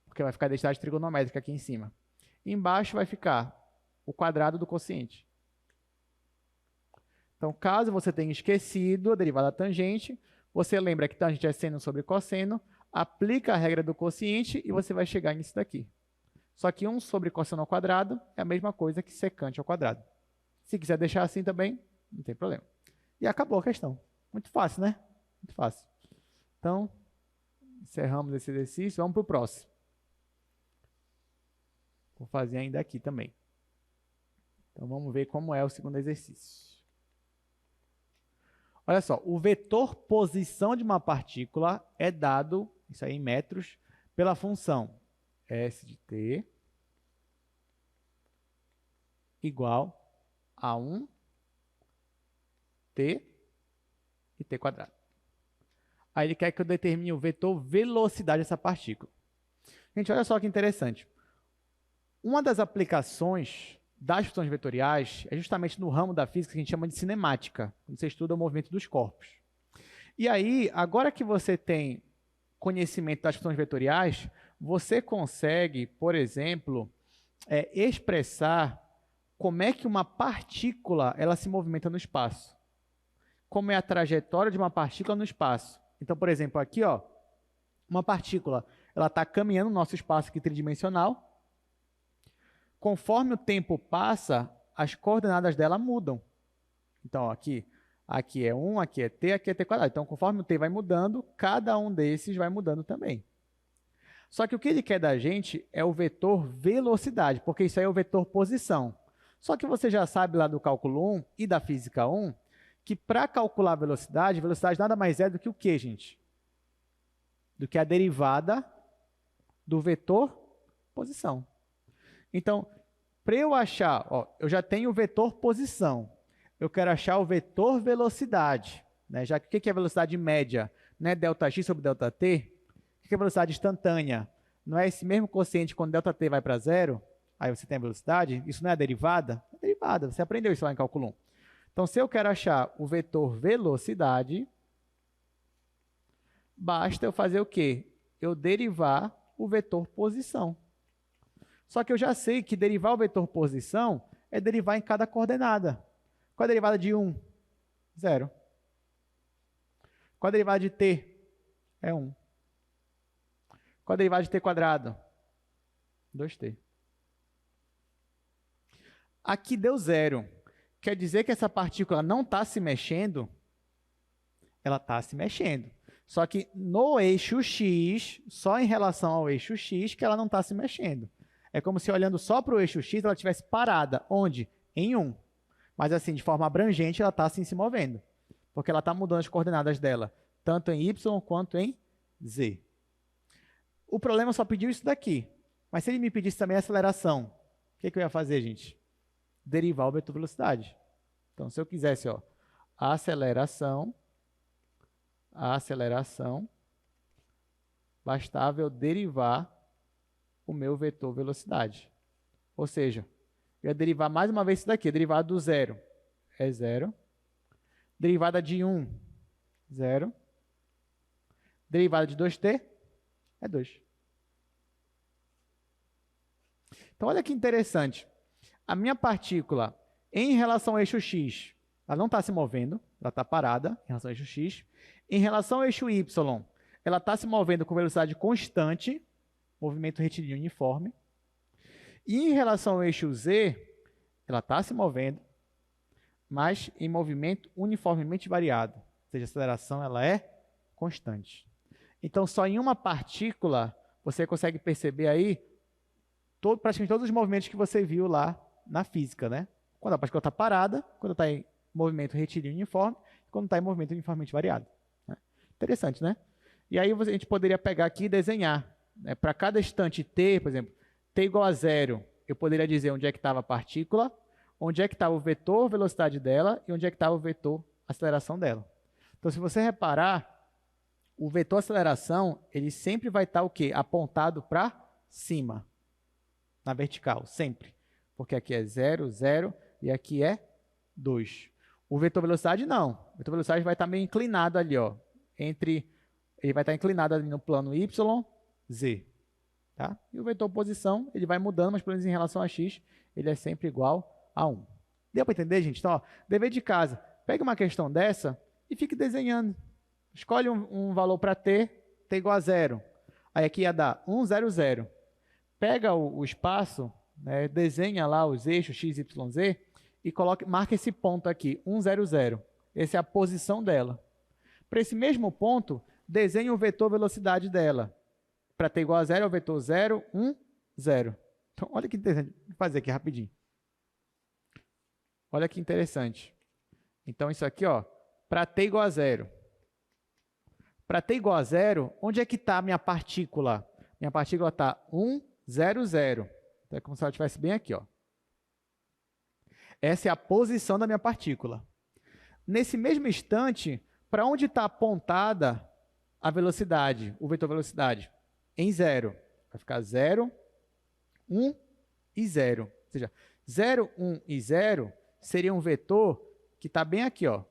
Porque vai ficar a densidade trigonométrica aqui em cima. Embaixo vai ficar o quadrado do quociente. Então, caso você tenha esquecido a derivada da tangente, você lembra que tangente é seno sobre cosseno, aplica a regra do quociente e você vai chegar nisso daqui. Só que 1 sobre cosseno ao quadrado é a mesma coisa que secante ao quadrado. Se quiser deixar assim também, não tem problema. E acabou a questão. Muito fácil, né? Muito fácil. Então, encerramos esse exercício. Vamos para o próximo. Vou fazer ainda aqui também. Então, vamos ver como é o segundo exercício. Olha só, o vetor posição de uma partícula é dado, isso aí em metros, pela função S de t igual a 1t e t quadrado. Aí ele quer que eu determine o vetor velocidade dessa partícula. Gente, olha só que interessante. Uma das aplicações das funções vetoriais é justamente no ramo da física que a gente chama de cinemática, quando você estuda o movimento dos corpos. E aí, agora que você tem conhecimento das funções vetoriais, você consegue, por exemplo, expressar como é que uma partícula ela se movimenta no espaço. Como é a trajetória de uma partícula no espaço. Então, por exemplo, aqui, ó, uma partícula ela está caminhando no nosso espaço aqui tridimensional. Conforme o tempo passa, as coordenadas dela mudam. Então, ó, aqui é 1, aqui é t quadrado. Então, conforme o t vai mudando, cada um desses vai mudando também. Só que o que ele quer da gente é o vetor velocidade, porque isso aí é o vetor posição. Só que você já sabe lá do cálculo 1 e da física 1, que para calcular velocidade nada mais é do que o quê, gente? Do que a derivada do vetor posição. Então, para eu achar, ó, eu já tenho o vetor posição, eu quero achar o vetor velocidade, né? Já que o que é velocidade média? Não é ΔX sobre ΔT? O que é velocidade instantânea? Não é esse mesmo quociente quando ΔT vai para zero? Aí você tem a velocidade? Isso não é a derivada? É a derivada, você aprendeu isso lá em cálculo 1. Então, se eu quero achar o vetor velocidade, basta eu fazer o quê? Eu derivar o vetor posição. Só que eu já sei que derivar o vetor posição é derivar em cada coordenada. Qual a derivada de 1? 0. Qual a derivada de t? É 1. Qual a derivada de t quadrado? 2t. Aqui deu 0. Quer dizer que essa partícula não está se mexendo? Ela está se mexendo. Só que no eixo x, só em relação ao eixo x, que ela não está se mexendo. É como se olhando só para o eixo x, ela estivesse parada. Onde? Em 1. Mas assim, de forma abrangente, ela está assim se movendo. Porque ela está mudando as coordenadas dela, tanto em y quanto em z. O problema só pediu isso daqui. Mas se ele me pedisse também a aceleração, o que eu ia fazer, gente? Derivar o vetor velocidade. Então, se eu quisesse, ó, a aceleração, bastava eu derivar o meu vetor velocidade. Ou seja, eu ia derivar mais uma vez isso daqui. A derivada do 0 é 0. Derivada de 1, 0. Derivada de 2t é 2. Então, olha que interessante. A minha partícula, em relação ao eixo x, ela não está se movendo, ela está parada em relação ao eixo x. Em relação ao eixo y, ela está se movendo com velocidade constante, movimento retilíneo uniforme. E em relação ao eixo Z, ela está se movendo, mas em movimento uniformemente variado. Ou seja, a aceleração ela é constante. Então, só em uma partícula, você consegue perceber aí praticamente todos os movimentos que você viu lá na física, né? Quando a partícula está parada, quando está em movimento retilíneo uniforme, quando está em movimento uniformemente variado. Né? Interessante, né? E aí a gente poderia pegar aqui e desenhar. Né? Para cada instante t, por exemplo, t igual a 0, eu poderia dizer onde é que estava a partícula, onde é que estava o vetor velocidade dela e onde é que estava o vetor aceleração dela. Então, se você reparar, o vetor aceleração, ele sempre vai estar o quê? Apontado para cima, na vertical, sempre. Porque aqui é 0, 0 e aqui é 2. O vetor velocidade não. O vetor velocidade vai estar meio inclinado ali, ó, ele vai estar inclinado ali no plano y, z. Tá? E o vetor posição, ele vai mudando, mas pelo menos em relação a x, ele é sempre igual a 1. Deu para entender, gente? Então, ó, dever de casa, pega uma questão dessa e fique desenhando. Escolhe um valor para t igual a 0. Aí aqui ia dar 1, 0, 0. Pega o espaço, né, desenha lá os eixos x, y, z e marca esse ponto aqui, 1, 0, 0. Essa é a posição dela. Para esse mesmo ponto, desenhe o vetor velocidade dela. Para t igual a 0 é o vetor 0, 1, 0. Então, olha que interessante. Vou fazer aqui rapidinho. Olha que interessante. Então, isso aqui, ó, para t igual a 0. Para t igual a 0, onde é que está a minha partícula? Minha partícula está 1, 0, 0. Então, é como se ela estivesse bem aqui, ó. Essa é a posição da minha partícula. Nesse mesmo instante, para onde está apontada a velocidade, o vetor velocidade? Em 0. Vai ficar 0, 1 e 0. Ou seja, 0, 1 e 0 seria um vetor que está bem aqui, ó.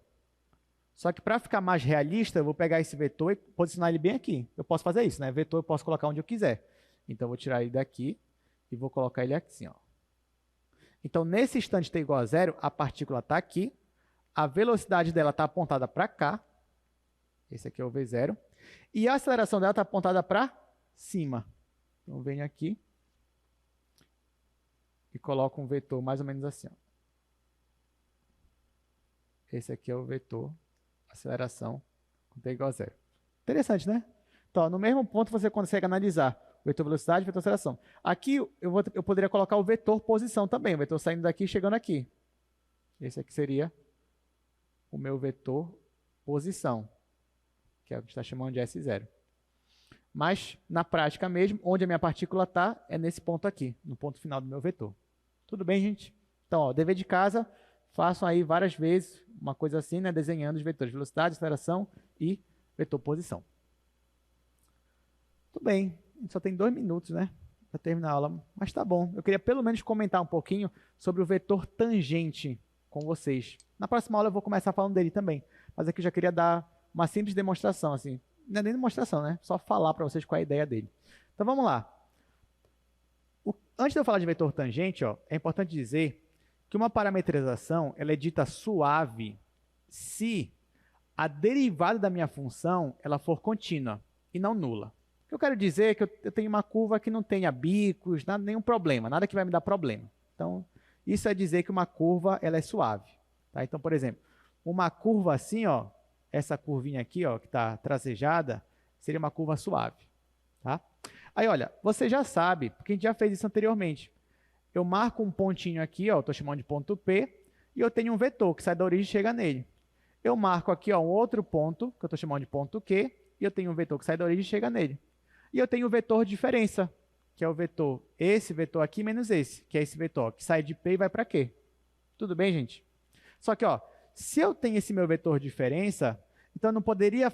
Só que para ficar mais realista, eu vou pegar esse vetor e posicionar ele bem aqui. Eu posso fazer isso, né? Vetor eu posso colocar onde eu quiser. Então, eu vou tirar ele daqui e vou colocar ele aqui, assim, ó. Então, nesse instante t igual a 0, a partícula está aqui. A velocidade dela está apontada para cá. Esse aqui é o V0. E a aceleração dela está apontada para cima. Então, eu venho aqui e coloco um vetor mais ou menos assim, ó. Esse aqui é o vetor aceleração com t igual a 0. Interessante, né? Então, no mesmo ponto você consegue analisar o vetor velocidade e o vetor aceleração. Aqui eu poderia colocar o vetor posição também, o vetor saindo daqui e chegando aqui. Esse aqui seria o meu vetor posição, que é o que está chamando de S0. Mas, na prática mesmo, onde a minha partícula está, é nesse ponto aqui, no ponto final do meu vetor. Tudo bem, gente? Então, ó, dever de casa, façam aí várias vezes uma coisa assim, né, desenhando os vetores velocidade, aceleração e vetor posição. Tudo bem, a gente só tem 2 minutos, né, para terminar a aula, mas tá bom. Eu queria pelo menos comentar um pouquinho sobre o vetor tangente com vocês. Na próxima aula eu vou começar falando dele também, mas aqui eu já queria dar uma simples demonstração, assim, não é nem demonstração, né, só falar para vocês qual é a ideia dele. Então vamos lá. Antes de eu falar de vetor tangente, ó, é importante dizer que uma parametrização ela é dita suave se a derivada da minha função ela for contínua e não nula. O que eu quero dizer é que eu tenho uma curva que não tenha bicos, nada, nenhum problema, nada que vai me dar problema. Então, isso é dizer que uma curva ela é suave. Tá? Então, por exemplo, uma curva assim, ó, essa curvinha aqui, ó, que está tracejada, seria uma curva suave. Tá? Aí, olha, você já sabe, porque a gente já fez isso anteriormente. Eu marco um pontinho aqui, ó, estou chamando de ponto P, e eu tenho um vetor que sai da origem e chega nele. Eu marco aqui ó, um outro ponto, que eu estou chamando de ponto Q, e eu tenho um vetor que sai da origem e chega nele. E eu tenho o vetor de diferença, que é o vetor, esse vetor aqui menos esse, que é esse vetor que sai de P e vai para Q. Tudo bem, gente? Só que, ó, se eu tenho esse meu vetor de diferença, então eu não poderia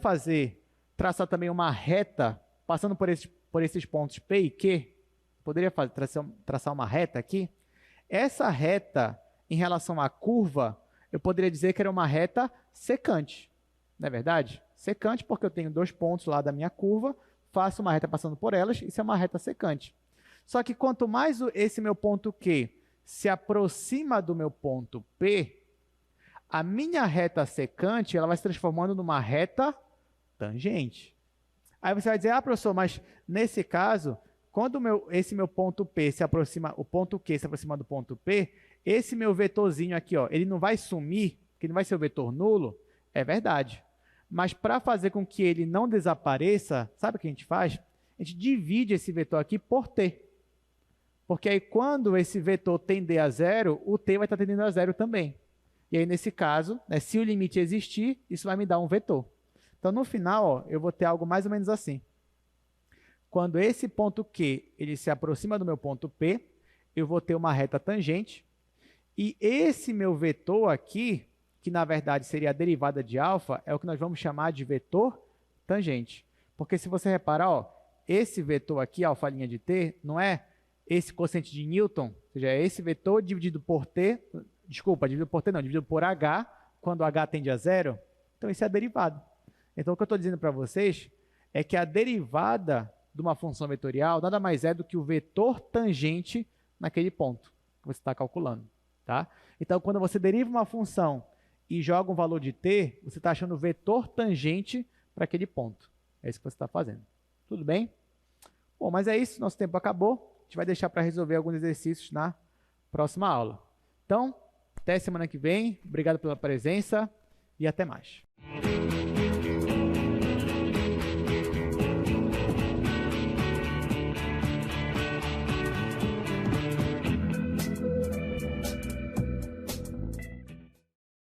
traçar também uma reta, passando por esses pontos P e Q, poderia traçar uma reta aqui. Essa reta, em relação à curva, eu poderia dizer que era uma reta secante. Não é verdade? Secante porque eu tenho 2 pontos lá da minha curva, faço uma reta passando por elas, isso é uma reta secante. Só que quanto mais esse meu ponto Q se aproxima do meu ponto P, a minha reta secante ela vai se transformando numa reta tangente. Aí você vai dizer, ah, professor, mas nesse caso, quando esse meu ponto P se aproxima, o ponto Q se aproxima do ponto P, esse meu vetorzinho aqui, ó, ele não vai sumir, que não vai ser o vetor nulo? É verdade. Mas para fazer com que ele não desapareça, sabe o que a gente faz? A gente divide esse vetor aqui por T. Porque aí quando esse vetor tender a zero, o T vai estar tendendo a zero também. E aí nesse caso, né, se o limite existir, isso vai me dar um vetor. Então no final, ó, eu vou ter algo mais ou menos assim. Quando esse ponto Q ele se aproxima do meu ponto P, eu vou ter uma reta tangente. E esse meu vetor aqui, que na verdade seria a derivada de alfa, é o que nós vamos chamar de vetor tangente. Porque se você reparar, ó, esse vetor aqui, alfa' de t, não é esse quociente de Newton, ou seja, é esse vetor dividido por t, desculpa, dividido por t não, dividido por h, quando h tende a zero. Então isso é a derivada. Então o que eu estou dizendo para vocês é que a derivada de uma função vetorial nada mais é do que o vetor tangente naquele ponto que você está calculando. Tá? Então quando você deriva uma função e joga um valor de t, você está achando o vetor tangente para aquele ponto. É isso que você está fazendo. Tudo bem? Bom, mas é isso, nosso tempo acabou. A gente vai deixar para resolver alguns exercícios na próxima aula. Então, até semana que vem. Obrigado pela presença e até mais.